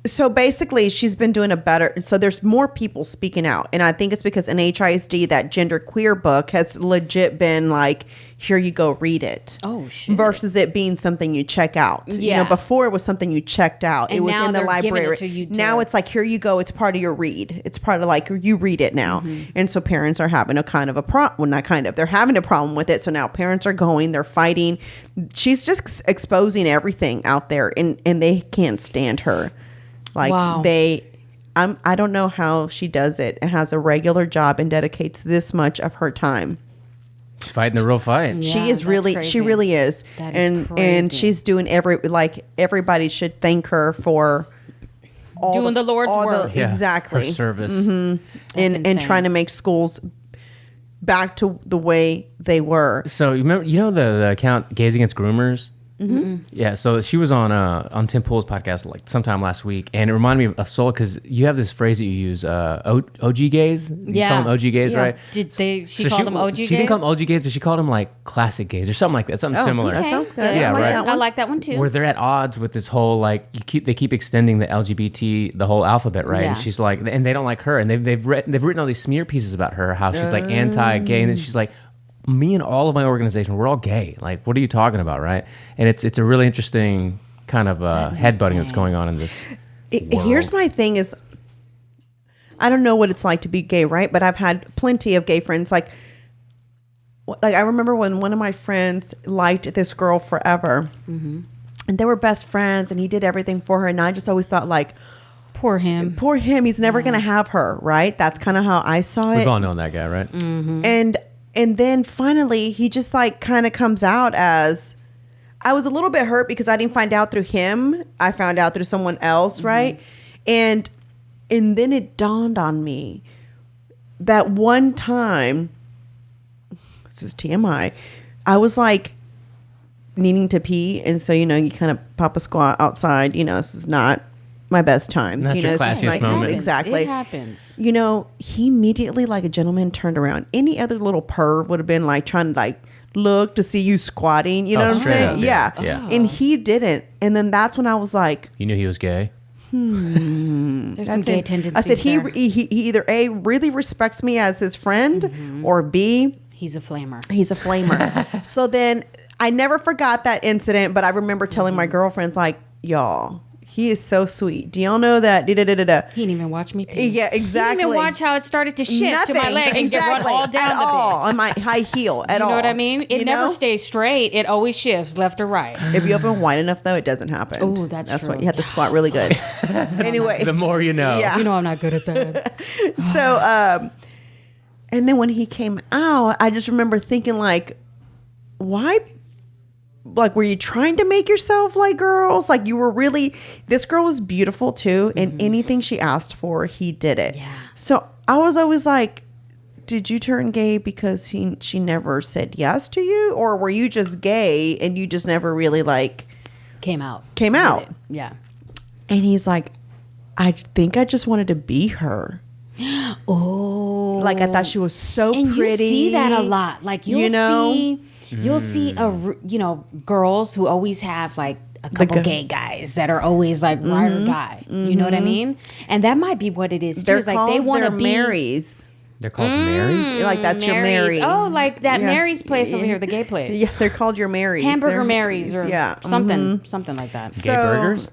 So basically, she's been doing a better. So there's more people speaking out, and I think it's because in HISD that gender queer book has legit been like, here you go, read it. Oh, shit. Versus it being something you check out. Yeah. Before it was something you checked out. And it was now in the they're giving it library. to you Now to- it's like, here you go. It's part of your read. It's part of like you read it now. And so parents are having a kind of a problem. Well, not kind of. They're having a problem with it. So now parents are going. They're fighting. She's just exposing everything out there, and they can't stand her. Like Wow. I don't know how she does it and has a regular job and dedicates this much of her time. She's fighting the real fight. Yeah, She is that's really, crazy. she really is. That is and crazy. she's doing everybody should thank her for all Doing the Lord's work. Yeah, exactly. Her service. and insane. trying to make schools back to the way they were. So you remember, the account Gays Against Groomers? Mm-hmm. Yeah, so she was on Tim Pool's podcast like sometime last week, and it reminded me of Soul because you have this phrase that you use, OG gays. You Yeah. call them OG gays, Yeah. right? Did they? She So called them OG She gays? didn't call them OG gays, but she called them like classic gays or something like that, something similar. That sounds good. Yeah, I like right. that one. I like that one too. Where they're at odds with this whole like they keep extending the LGBT, the whole alphabet, right? Yeah. And she's like, and they don't like her, and they've written all these smear pieces about her, how she's like anti-gay, and then she's like, me and all of my organization, we're all gay. Like, what are you talking about, right? And it's a really interesting kind of headbutting that's insane. going on in this. Here's my thing is, I don't know what it's like to be gay, right? But I've had plenty of gay friends. Like I remember when one of my friends liked this girl forever, and they were best friends, and he did everything for her. And I just always thought, like, Poor him. poor him, he's never gonna have her, right? That's kind of how I saw it. We've all known that guy, right? And then finally, he just like kind of comes out as. I was a little bit hurt because I didn't find out through him. I found out through someone else, right? And then it dawned on me that one time, this is TMI, I was like needing to pee, and so you kind of pop a squat outside. This is not my best times. Not your this is classiest moment. Exactly. It happens. He immediately, like a gentleman, turned around. Any other little perv would have been like trying to like look to see you squatting. You know what I'm straight saying? up, Yeah. yeah. And he didn't. And then that's when I was like, You knew he was gay. There's some gay tendencies. I said, there. he either A, really respects me as his friend, or B, He's a flamer. he's a flamer. So then I never forgot that incident, but I remember telling my girlfriends, like, y'all, he is so sweet. Do y'all know that? He didn't even watch me pee. Yeah, exactly. He didn't even watch how it started to shift to my leg and get run all down at the all bitch. on my high heel at all. You know what I mean? It You never know? stays straight. It always shifts left or right. If you open wide enough, though, it doesn't happen. Oh, that's why true. you have to squat really good. Anyway, The more you know. Yeah. You know I'm not good at that. so and then when he came out, I just remember thinking, like, why? Like, were you trying to make yourself like girls? Like, you were really, this girl was beautiful too, and anything she asked for, he did it. Yeah. So I was always like, did you turn gay because she never said yes to you, or were you just gay and you just never really like Came out. came out? Did it. Yeah. And he's like, I think I just wanted to be her. Oh. Like, I thought she was so And pretty. you see that a lot. Like you'll see girls who always have like a couple gay guys that are always like ride or die. You know what I mean? And that might be what it is too. They're It's like they want to be Marys. They're called Marys. Like, that's your Mary's. Mary. Oh, like that Yeah. Mary's place over here, the gay place. Yeah, they're called your Marys. Hamburger They're- Mary's or something like that. Gay burgers.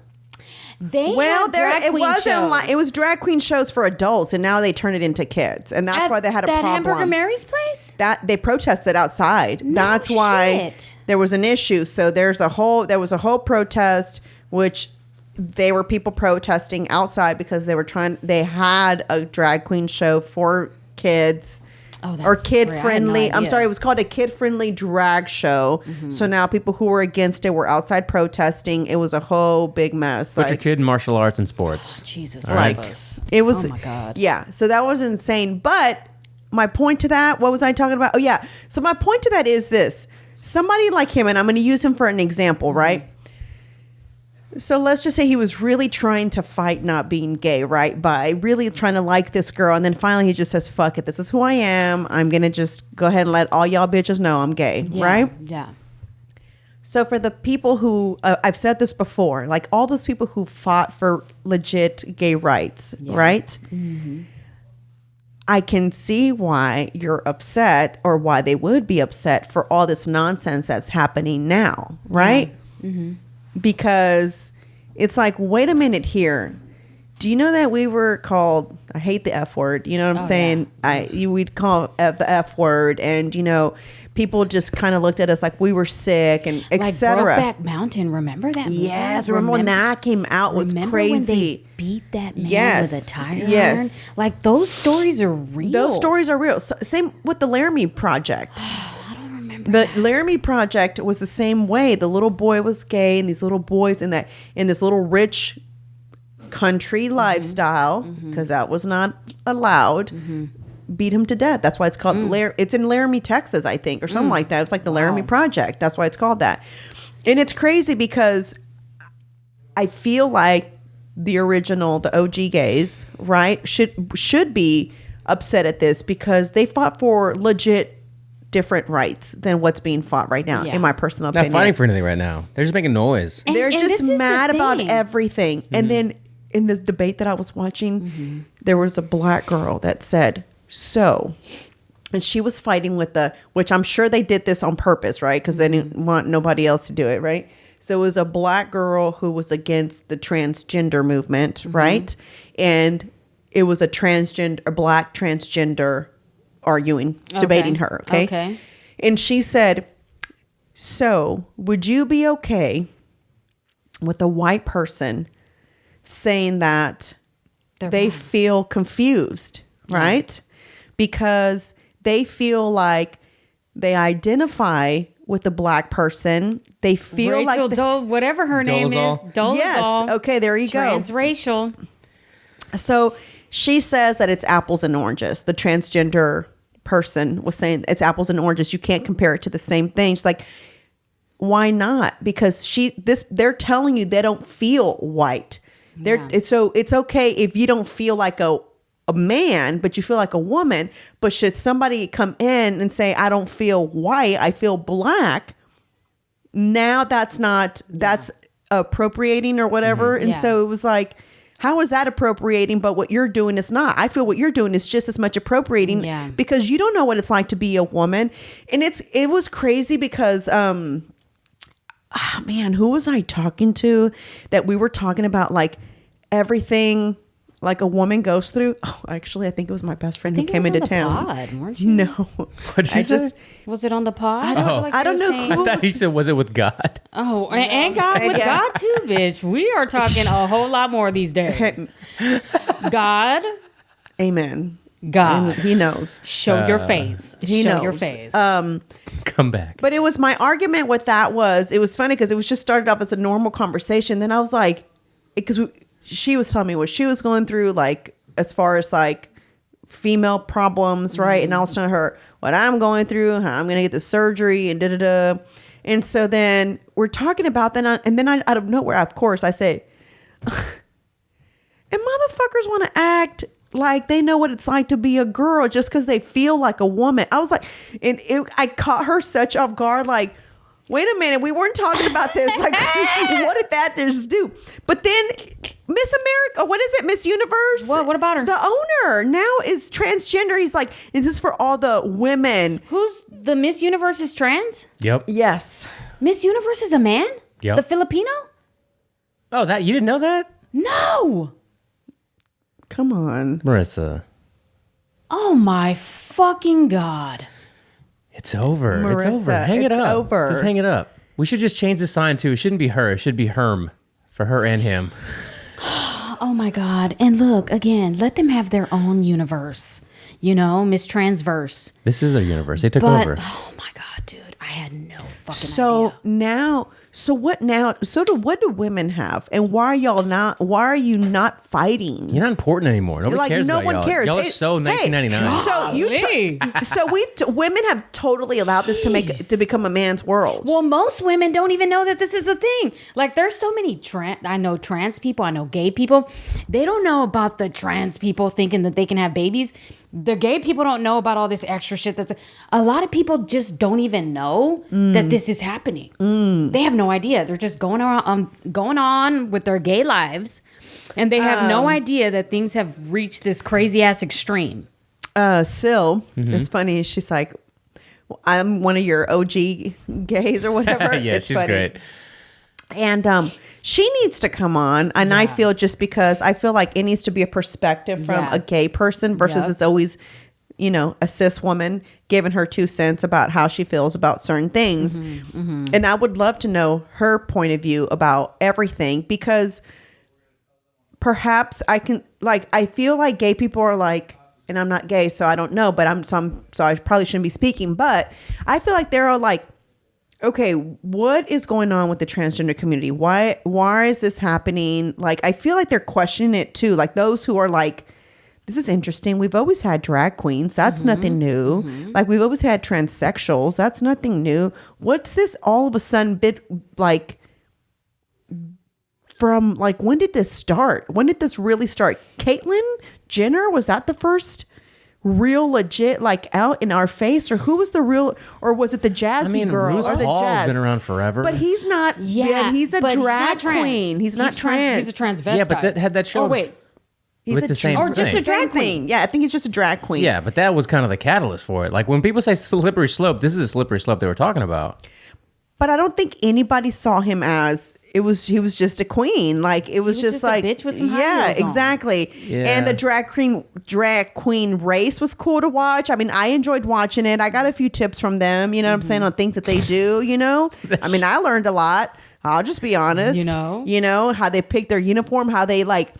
They Well, have there drag it queen wasn't shows. like it was drag queen shows for adults, and now they turn it into kids, and that's why they had a that problem. Hamburger Mary's place. That they protested outside. That's why shit. there was an issue. So there was a whole protest, which they were people protesting outside because they had a drag queen show for kids. Oh, that's or kid great. I had friendly. no I'm idea. sorry, it was called a kid friendly drag show. So now people who were against it were outside protesting. It was a whole big mess. Put your kid in martial arts and sports. Jesus, Like, help us. It was. Oh my God. Yeah. So that was insane. But my point to that, what was I talking about? Oh yeah. So my point to that is this: somebody like him, and I'm going to use him for an example, right? So let's just say he was really trying to fight not being gay, right? By really trying to like this girl. And then finally he just says, fuck it. This is who I am. I'm going to just go ahead and let all y'all bitches know I'm gay, Yeah, right? Yeah. So for the people who, I've said this before, like all those people who fought for legit gay rights, right? I can see why you're upset, or why they would be upset for all this nonsense that's happening now, right? Because it's like, wait a minute here. Do you know that we were called, I hate the F word, you know what I'm saying? We'd call the F word, and, you know, people just kind of looked at us like we were sick and et Like cetera. Brokeback Mountain, remember that? Yes, remember when that came out? Was remember crazy. when they beat that man Yes, with a tire yes. iron? Like those stories are real. Those stories are real. So, same with the Laramie Project. I don't remember. The Laramie Project was the same way. The little boy was gay, and these little boys in this little rich country lifestyle, because that was not allowed, beat him to death. That's why it's called it's in Laramie, Texas, I think, or something like that. It's like the Laramie Project. That's why it's called that. And it's crazy because I feel like the OG gays, right, should be upset at this, because they fought for legit different rights than what's being fought right now, in my personal Not opinion. fighting for anything right now. They're just making noise. And- They're and just this is the mad about thing. everything. And then in this debate that I was watching, there was a black girl that said, so, and she was fighting with which I'm sure they did this on purpose, right? Because they didn't want nobody else to do it, right? So it was a black girl who was against the transgender movement, right? And it was a black transgender arguing, debating her, okay? And she said, so would you be okay with a white person saying that they feel confused, right? Because they feel like they identify with a black person. They feel Rachel like Dole, whatever her name is. Dolezal? Dolezal. Yes. Okay, there you go. Transracial. So she says that it's apples and oranges. The transgender person was saying it's apples and oranges. You can't compare it to the same thing. She's like, why not? Because they're telling you they don't feel white. So it's okay if you don't feel like a man, but you feel like a woman. But should somebody come in and say, I don't feel white, I feel black, now that's appropriating or whatever. And so it was like, How is that appropriating? But what you're doing is not. I feel what you're doing is just as much appropriating because you don't know what it's like to be a woman. And it was crazy because, man, who was I talking to that we were talking about like everything like a woman goes through? Oh, actually, I think it was my best friend who came into town. Pod, weren't you? No, What'd she say? Was it on the pod? I don't know I thought he said, was it with God? Oh, and God with God too, bitch. We are talking a whole lot more these days. God, amen. God, And he knows. show your face. He show knows. your face. Come back. But it was my argument with that was it was funny because it was just started off as a normal conversation. Then I was like, because she was telling me what she was going through, like as far as like female problems, right? And I was telling her what I'm going through, how I'm going to get the surgery, and da-da-da. And so then we're talking about that, and then out of nowhere, of course, I say, and motherfuckers want to act like they know what it's like to be a girl just because they feel like a woman. I was like, I caught her such off guard, like, wait a minute, we weren't talking about this. Like, what did that just do? But then Miss America, what is it? Miss Universe? What about her? The owner now is transgender. He's like, is this for all the women? Who's the Miss Universe is trans? Yep. Yes. Miss Universe is a man? Yep. The Filipino? Oh, that you didn't know that? No. Come on. Marissa. Oh my fucking God. It's over. It's Marissa, over. Hang it it's up. over. Just hang it up. We should just change the sign too. It shouldn't be her. It should be Herm for her and him. Oh my God. And look, again, let them have their own universe. You know, Miss Transverse. This is their universe. They took But, over. oh my God, dude. I had no fucking So idea. now, what do women have? And why are you not fighting? You're not important anymore. Nobody Like, cares no about one y'all. cares. Y'all are It- so 1999. Women have totally allowed this to become a man's world. Well, most women don't even know that this is a thing. Like, there's so many I know trans people, I know gay people. They don't know about the trans people thinking that they can have babies. The gay people don't know about all this extra shit. A lot of people just don't even know that this is happening. They have no idea. They're just going on with their gay lives, and they have no idea that things have reached this crazy ass extreme. Syl, it's funny. She's like, I'm one of your OG gays or whatever. Yeah, It's she's funny. great. And she needs to come on. And I feel just because I feel like it needs to be a perspective from a gay person versus it's always, a cis woman giving her 2 cents about how she feels about certain things. And I would love to know her point of view about everything because perhaps I feel like gay people are like, and I'm not gay, so I don't know, but so I probably shouldn't be speaking, but I feel like they're like, okay, what is going on with the transgender community? Why is this happening? Like, I feel like they're questioning it too. Like those who are like, this is interesting. We've always had drag queens. That's nothing new. Like we've always had transsexuals. That's nothing new. What's this all of a sudden like from like, when did this start? When did this really start? Caitlyn Jenner, was that the first real legit like out in our face, or who was the real, or was it the jazzy girl or the RuPaul's jazz? been around forever. But he's not. Yeah, he's a but drag trans. queen. He's not trans. He's a transvestite. Yeah, but that had that show. Oh wait, He's It's the same or just thing. a drag queen. thing. Yeah, I think he's just a drag queen. Yeah, but that was kind of the catalyst for it. Like when people say slippery slope, this is a slippery slope they were talking about. But I don't think anybody saw him as he was just a queen. Like it was just a like bitch with some high heels on. exactly. Yeah. And the drag queen race was cool to watch. I mean, I enjoyed watching it. I got a few tips from them, you know what I'm saying, on things that they do, I mean, I learned a lot. I'll just be honest. You know how they pick their uniform, how they like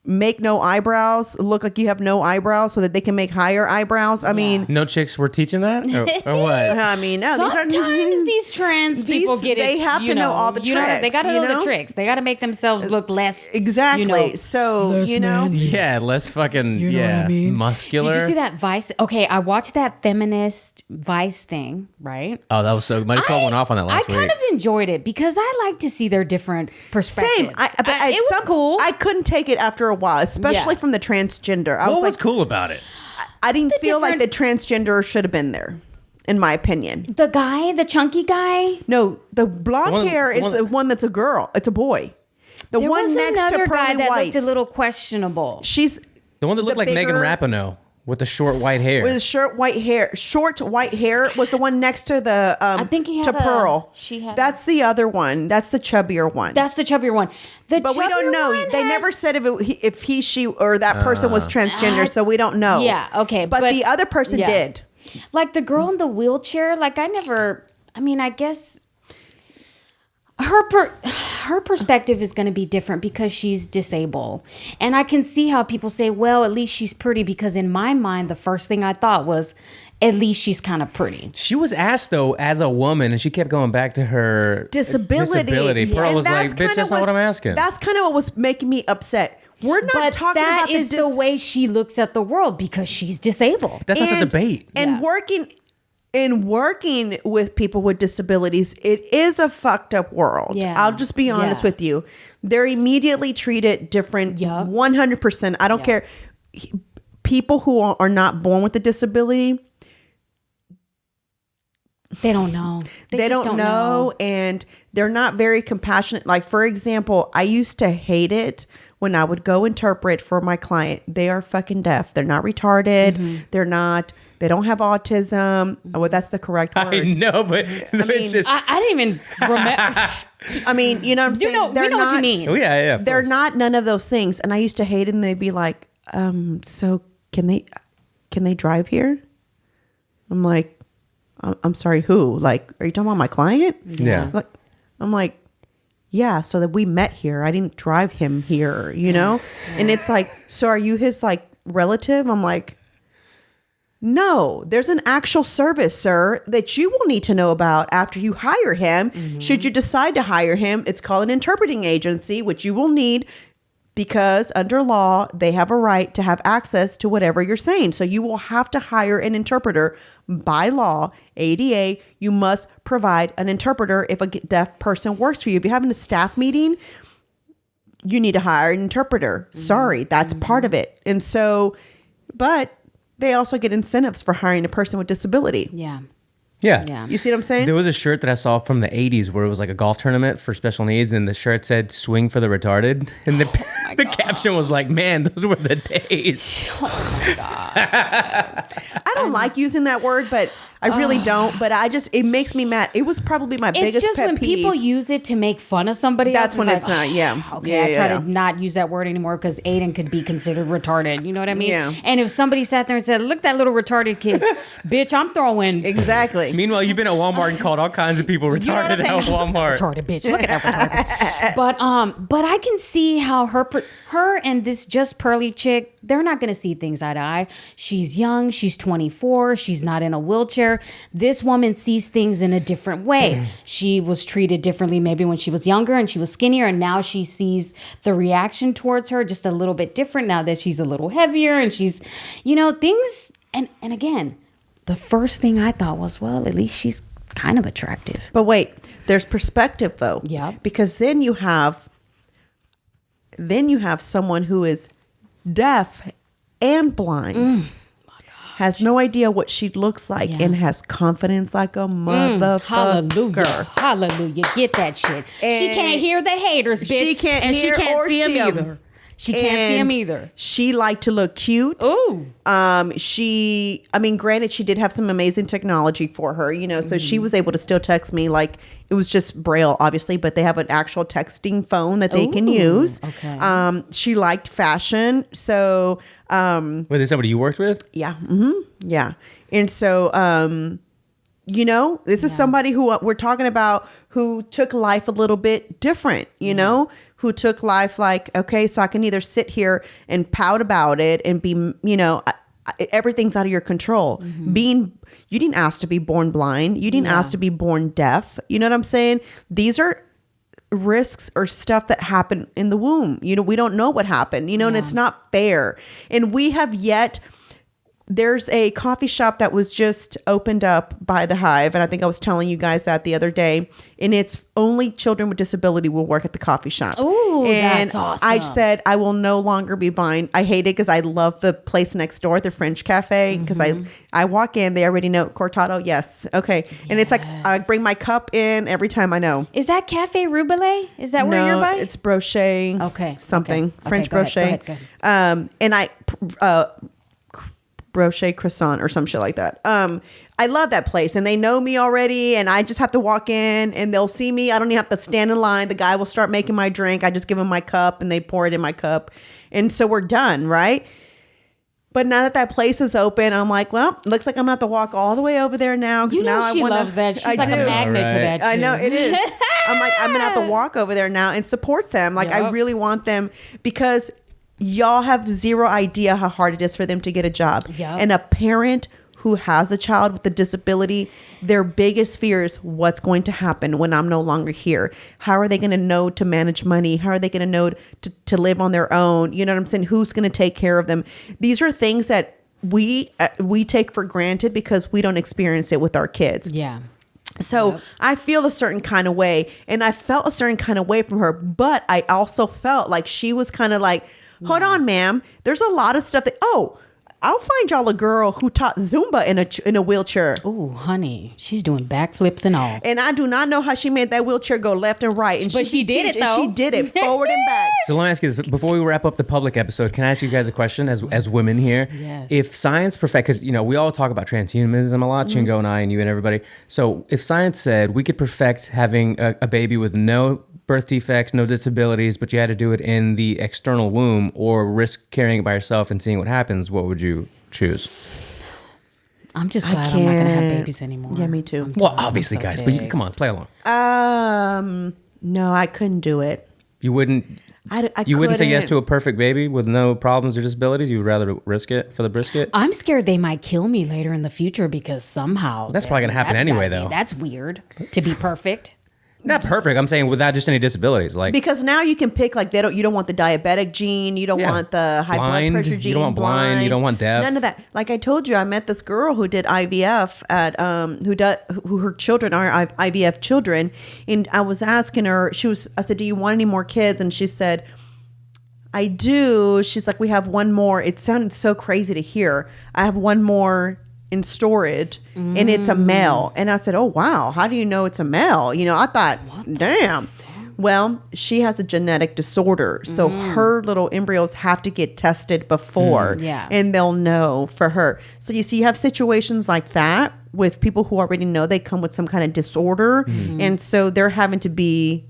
make no eyebrows, look like you have no eyebrows so that they can make higher eyebrows. I mean, No chicks were teaching that, or what? I mean, no, Sometimes these trans people get it. They have to know all the tricks. They got to know know the tricks. They got to make themselves look less. exactly. So less manly. Yeah, less fucking know what I mean? muscular. Did you see that Vice? Okay, I watched that feminist Vice thing, right? Oh, that was so. Marisol went off on that last I week. kind of enjoyed it because I like to see their different perspectives. same. It was cool. I couldn't take it after a while, especially from the transgender. I What was was like, cool about it? I didn't feel like the transgender should have been there, in my opinion. The guy, the chunky guy. No, the blonde One- hair is one- the one that's a girl. It's a boy. The There one was next to another guy Pearly that Whites. looked a little questionable. She's The one that looked like Megan bigger- Rapinoe with the short white hair. with short white hair was the one next to the I think he had to Pearl. she had That's the other one. That's the chubbier one. That's the chubbier one. But we don't know. They never said if he, she, or that person was transgender, so we don't know. Yeah, okay, But the other person yeah. did. Like the girl in the wheelchair, like I guess her perspective is going to be different because she's disabled. And I can see how people say, well, at least she's pretty, because in my mind, the first thing I thought was, at least she's kind of pretty. She was asked though as a woman, and she kept going back to her Disability. Pearl And was like, "Bitch, that's not what I'm asking." That's kind of what was making me upset. We're not But talking that about is the way she looks at the world because she's disabled. That's not the debate. And working with people with disabilities, it is a fucked up world. Yeah. I'll just be honest with you. They're immediately treated different. Yup. 100%. I don't care. People who are not born with a disability, They don't know. they just don't know, and they're not very compassionate. Like, for example, I used to hate it when I would go interpret for my client. They are fucking deaf. They're not retarded. They don't have autism. Well, that's the correct word. I know, but it's just. I didn't even remember. I mean, you know what I'm saying? we know what you mean. Oh yeah. Of They're course. not none of those things. And I used to hate it, and they'd be like, so can they drive here? I'm like, I'm sorry, who? Like, are you talking about my client? Yeah. Like, I'm like, yeah, so that we met here. I didn't drive him here, you know? And it's like, so are you his like relative? I'm like, no, there's an actual service, sir, that you will need to know about after you hire him. Should you decide to hire him, it's called an interpreting agency, which you will need because under law, they have a right to have access to whatever you're saying. So you will have to hire an interpreter by law, ADA. You must provide an interpreter if a deaf person works for you. If you're having a staff meeting, you need to hire an interpreter. Sorry, that's part of it. And so, but they also get incentives for hiring a person with disability. Yeah. Yeah. You see what I'm saying? There was a shirt that I saw from the 80s where it was like a golf tournament for special needs, and the shirt said "Swing for the Retarded," and the caption was like, "Man, those were the days." I don't like using that word, but I really don't. But it makes me mad. It was probably my It's biggest just pet when peeve. people use it to make fun of somebody That's else. when it's not, yeah. Okay, Yeah, I try yeah. to not use that word anymore because Aiden could be considered retarded. You know what I mean? Yeah. And if somebody sat there and said, "Look, that little retarded kid," bitch, I'm throwing. Exactly. Meanwhile, you've been at Walmart and called all kinds of people You know what I'm retarded saying? at Walmart. Retarded bitch. Look at that retarded. But I can see how her and this just pearly chick, they're not going to see things eye to eye. She's young. She's 24. She's not in a wheelchair. This woman sees things in a different way. She was treated differently maybe when she was younger and she was skinnier, and now she sees the reaction towards her just a little bit different now that she's a little heavier and she's, things. And again, the first thing I thought was, well, at least she's kind of attractive. But wait, there's perspective though. Yeah. Because then you have someone who is deaf and blind. Has no idea what she looks like and has confidence like a motherfucker. Hallelujah. Get that shit. She And can't hear the haters, bitch. She can't and hear she can't or see them see 'em. either. She can't see him And either. She liked to look cute. Ooh. Granted, she did have some amazing technology for her, so she was able to still text me. Like, it was just Braille, obviously, but they have an actual texting phone that they can use. Okay. She liked fashion. So, Wait, is somebody you worked with? yeah. Yeah. And so, this is somebody who we're talking about who took life a little bit different, who took life like, okay, so I can either sit here and pout about it and be, everything's out of your control. You didn't ask to be born blind. You didn't ask to be born deaf. You know what I'm saying? These are risks or stuff that happen in the womb. We don't know what happened, and it's not fair. And we have yet, there's a coffee shop that was just opened up by the Hive. And I think I was telling you guys that the other day. And it's only children with disability will work at the coffee shop. Ooh, and that's awesome. I said, I will no longer be buying. I hate it because I love the place next door, the French Cafe. Because I walk in, they already know cortado. Yes. Okay. And it's like, I bring my cup in every time I know. Is that Cafe Rubelais? Is that where you're by? It's brochet. Okay. Something. Okay. French Go ahead, brochet. go ahead. And I, brochet croissant or some shit like that. I love that place and they know me already and I just have to walk in and they'll see me. I don't even have to stand in line. The guy will start making my drink. I just give him my cup and they pour it in my cup. And so we're done, right? But now that place is open, I'm like, well, looks like I'm going to have to walk all the way over there now. You know now she I wanna, loves that. She's I like do. a magnet to that shit. I know, it is. I'm like, I'm going to have to walk over there now and support them. Like, I Yep. really want them because y'all have zero idea how hard it is for them to get a job. Yep. And a parent who has a child with a disability, their biggest fear is what's going to happen when I'm no longer here. How are they going to know to manage money? How are they going to know to live on their own? You know what I'm saying? Who's going to take care of them? These are things that we take for granted because we don't experience it with our kids. Yeah. So Yep. I feel a certain kind of way and I felt a certain kind of way from her, but I also felt like she was kind of like, hold on, ma'am. There's a lot of stuff that, I'll find y'all a girl who taught Zumba in a wheelchair. Ooh, honey, she's doing backflips and all. And I do not know how she made that wheelchair go left and right. And But she did it, though. She did it forward and back. So let me ask you this before we wrap up the public episode. Can I ask you guys a question as women here? Yes. If science perfect, because we all talk about transhumanism a lot, Chingo and I and you and everybody. So if science said we could perfect having a baby with no birth defects, no disabilities, but you had to do it in the external womb or risk carrying it by yourself and seeing what happens, what would you choose? I'm just glad I'm not going to have babies anymore. Yeah, me too. Well, obviously, guys, but come on, play along. No, I couldn't do it. You wouldn't. You wouldn't say yes to a perfect baby with no problems or disabilities. You would rather risk it for the brisket. I'm scared they might kill me later in the future because somehow That's probably gonna happen that's anyway, gotta be- though. That's weird to be perfect. Not perfect. I'm saying without just any disabilities. Like Because now you can pick you don't want the diabetic gene, you don't Yeah. want the high Blind. blood pressure You gene, don't want blind, you don't want deaf. None of that. Like I told you, I met this girl who did IVF at who her children are IVF children, and I was asking her. I said, "Do you want any more kids?" And she said, "I do." She's like, "We have one more." It sounded so crazy to hear. I have one more in storage and it's a male. And I said, "Oh wow, how do you know it's a male?" I thought, damn. Well, she has a genetic disorder, so her little embryos have to get tested before, Yeah. and they'll know for her. So you see, you have situations like that with people who already know they come with some kind of disorder, and so they're having to be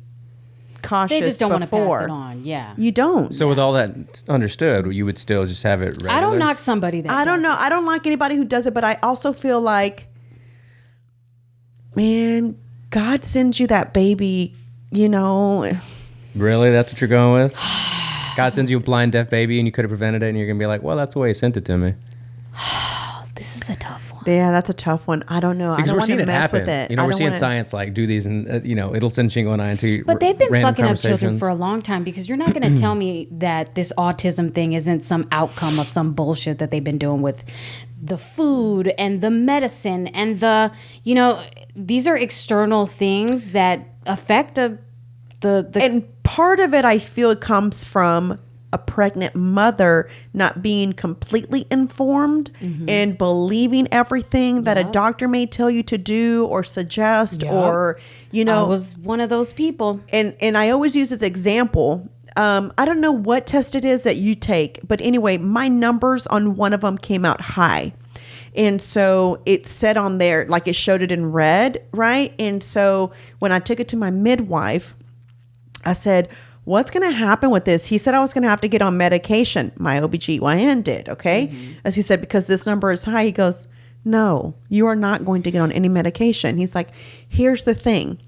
cautious. They just don't want to before. pass it on. Yeah. You don't. so, with all that understood, you would still just have it regular? I don't knock somebody that I don't does know. it. I don't like anybody who does it, but I also feel like, man, God sends you that baby, Really? That's what you're going with? God sends you a blind, deaf baby and you could have prevented it and you're going to be like, well, that's the way he sent it to me. This is a tough one. Yeah, that's a tough one. I don't know. Because I don't we're want seeing to it mess happen. with it. We're I don't seeing wanna- science do these and, it'll send Chingo and I into But they've been random fucking up children conversations. for a long time because you're not going to tell me that this autism thing isn't some outcome of some bullshit that they've been doing with the food and the medicine and these are external things that affect the And part of it, I feel, comes from a pregnant mother not being completely informed and believing everything that a doctor may tell you to do or suggest Yep. or, I was one of those people. and I always use this example. I don't know what test it is that you take, but anyway, my numbers on one of them came out high. And so it said on there, like it showed it in red, right? And so when I took it to my midwife, I said, what's going to happen with this? He said I was going to have to get on medication. My OBGYN did, okay? As he said, because this number is high, he goes, no, you are not going to get on any medication. He's like, here's the thing.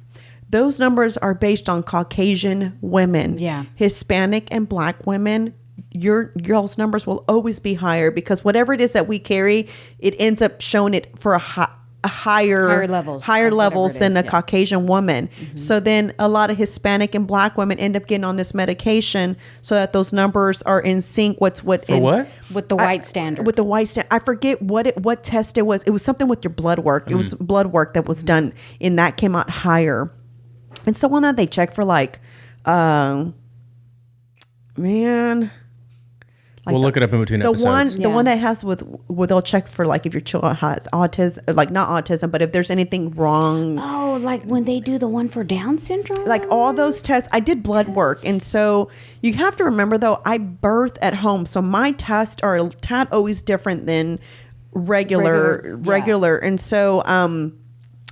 Those numbers are based on Caucasian women. Yeah. Hispanic and Black women, y'all's numbers will always be higher because whatever it is that we carry, it ends up showing it for a Higher levels of whatever it than is, a yeah. Caucasian woman. So then a lot of Hispanic and Black women end up getting on this medication so that those numbers are in sync. For what? With the white standard. With the white standard. I forget what test it was. It was something with your blood work. It was blood work that was done, and that came out higher. And so one that they check for like, We'll look it up in between the episodes. the one that has with they'll check for like if your child has autism, like not autism, but if there's anything wrong. Oh, like when they do the one for Down syndrome? Like all those tests, I did blood work. And so you have to remember though, I birth at home. So my tests are a tad always different than regular. And so,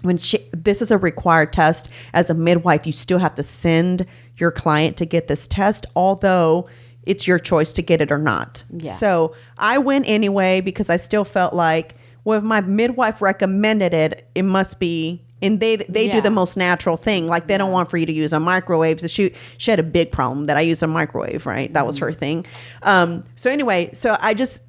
this is a required test as a midwife, you still have to send your client to get this test, although it's your choice to get it or not. Yeah. So I went anyway because I still felt like, well, if my midwife recommended it, it must be, and they do the most natural thing. Like they don't want for you to use a microwave. So she had a big problem that I use a microwave, right? That was her thing. So anyway,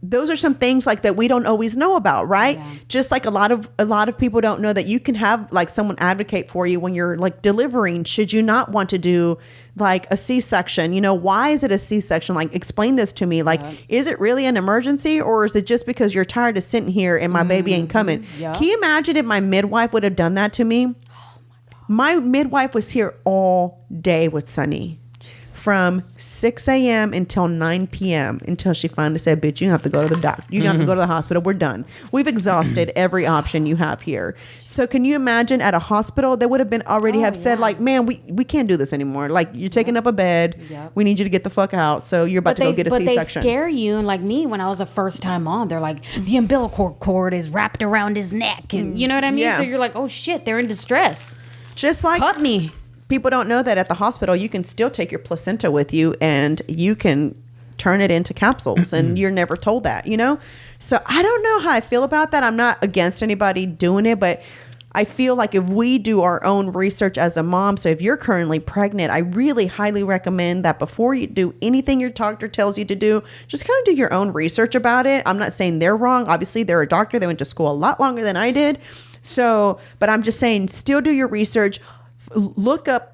those are some things like that we don't always know about, right? Yeah. Just like a lot of people don't know that you can have like someone advocate for you when you're like delivering, should you not want to do like a C-section, why is it a C-section? Like, explain this to me. Like, is it really an emergency or is it just because you're tired of sitting here and my baby ain't coming? Yep. Can you imagine if my midwife would have done that to me? Oh my God. My midwife was here all day with Sunny from 6 a.m. until 9 p.m. until she finally said, bitch, you have to go to the doctor. You have to go to the hospital. We're done. We've exhausted every option you have here. So can you imagine at a hospital, they would have been already said like, man, we can't do this anymore. Like you're taking up a bed. Yep. We need you to get the fuck out. So you're about to go get a C-section. But they scare you. And like me, when I was a first time mom, they're like, the umbilical cord is wrapped around his neck. And you know what I mean? Yeah. So you're like, oh shit, they're in distress. Just like Cut me. People don't know that at the hospital, you can still take your placenta with you and you can turn it into capsules and you're never told that, So I don't know how I feel about that. I'm not against anybody doing it, but I feel like if we do our own research as a mom, so if you're currently pregnant, I really highly recommend that before you do anything your doctor tells you to do, just kind of do your own research about it. I'm not saying they're wrong. Obviously, they're a doctor. They went to school a lot longer than I did. So, but I'm just saying, still do your research. Look up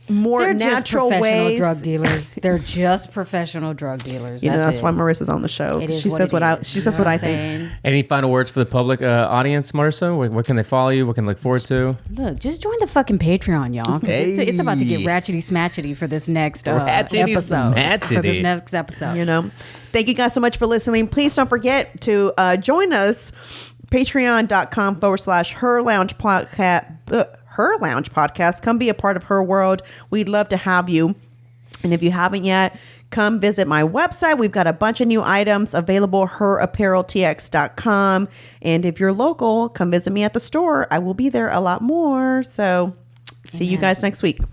more natural ways. Drug dealers. They're just professional drug dealers. That's why Marissa's on the show. She says what I think. Any final words for the public audience, Marissa? What can they follow you? What can they look forward to? Look, just join the fucking Patreon, y'all. Because it's about to get ratchety smatchety for this next episode. For this next episode. Thank you guys so much for listening. Please don't forget to join us. Patreon.com/HERR Lounge Podcast. HERR Lounge Podcast. Come be a part of her world. We'd love to have you. And if you haven't yet, come visit my website. We've got a bunch of new items available, herappareltx.com. And if you're local, come visit me at the store. I will be there a lot more. So see you guys next week.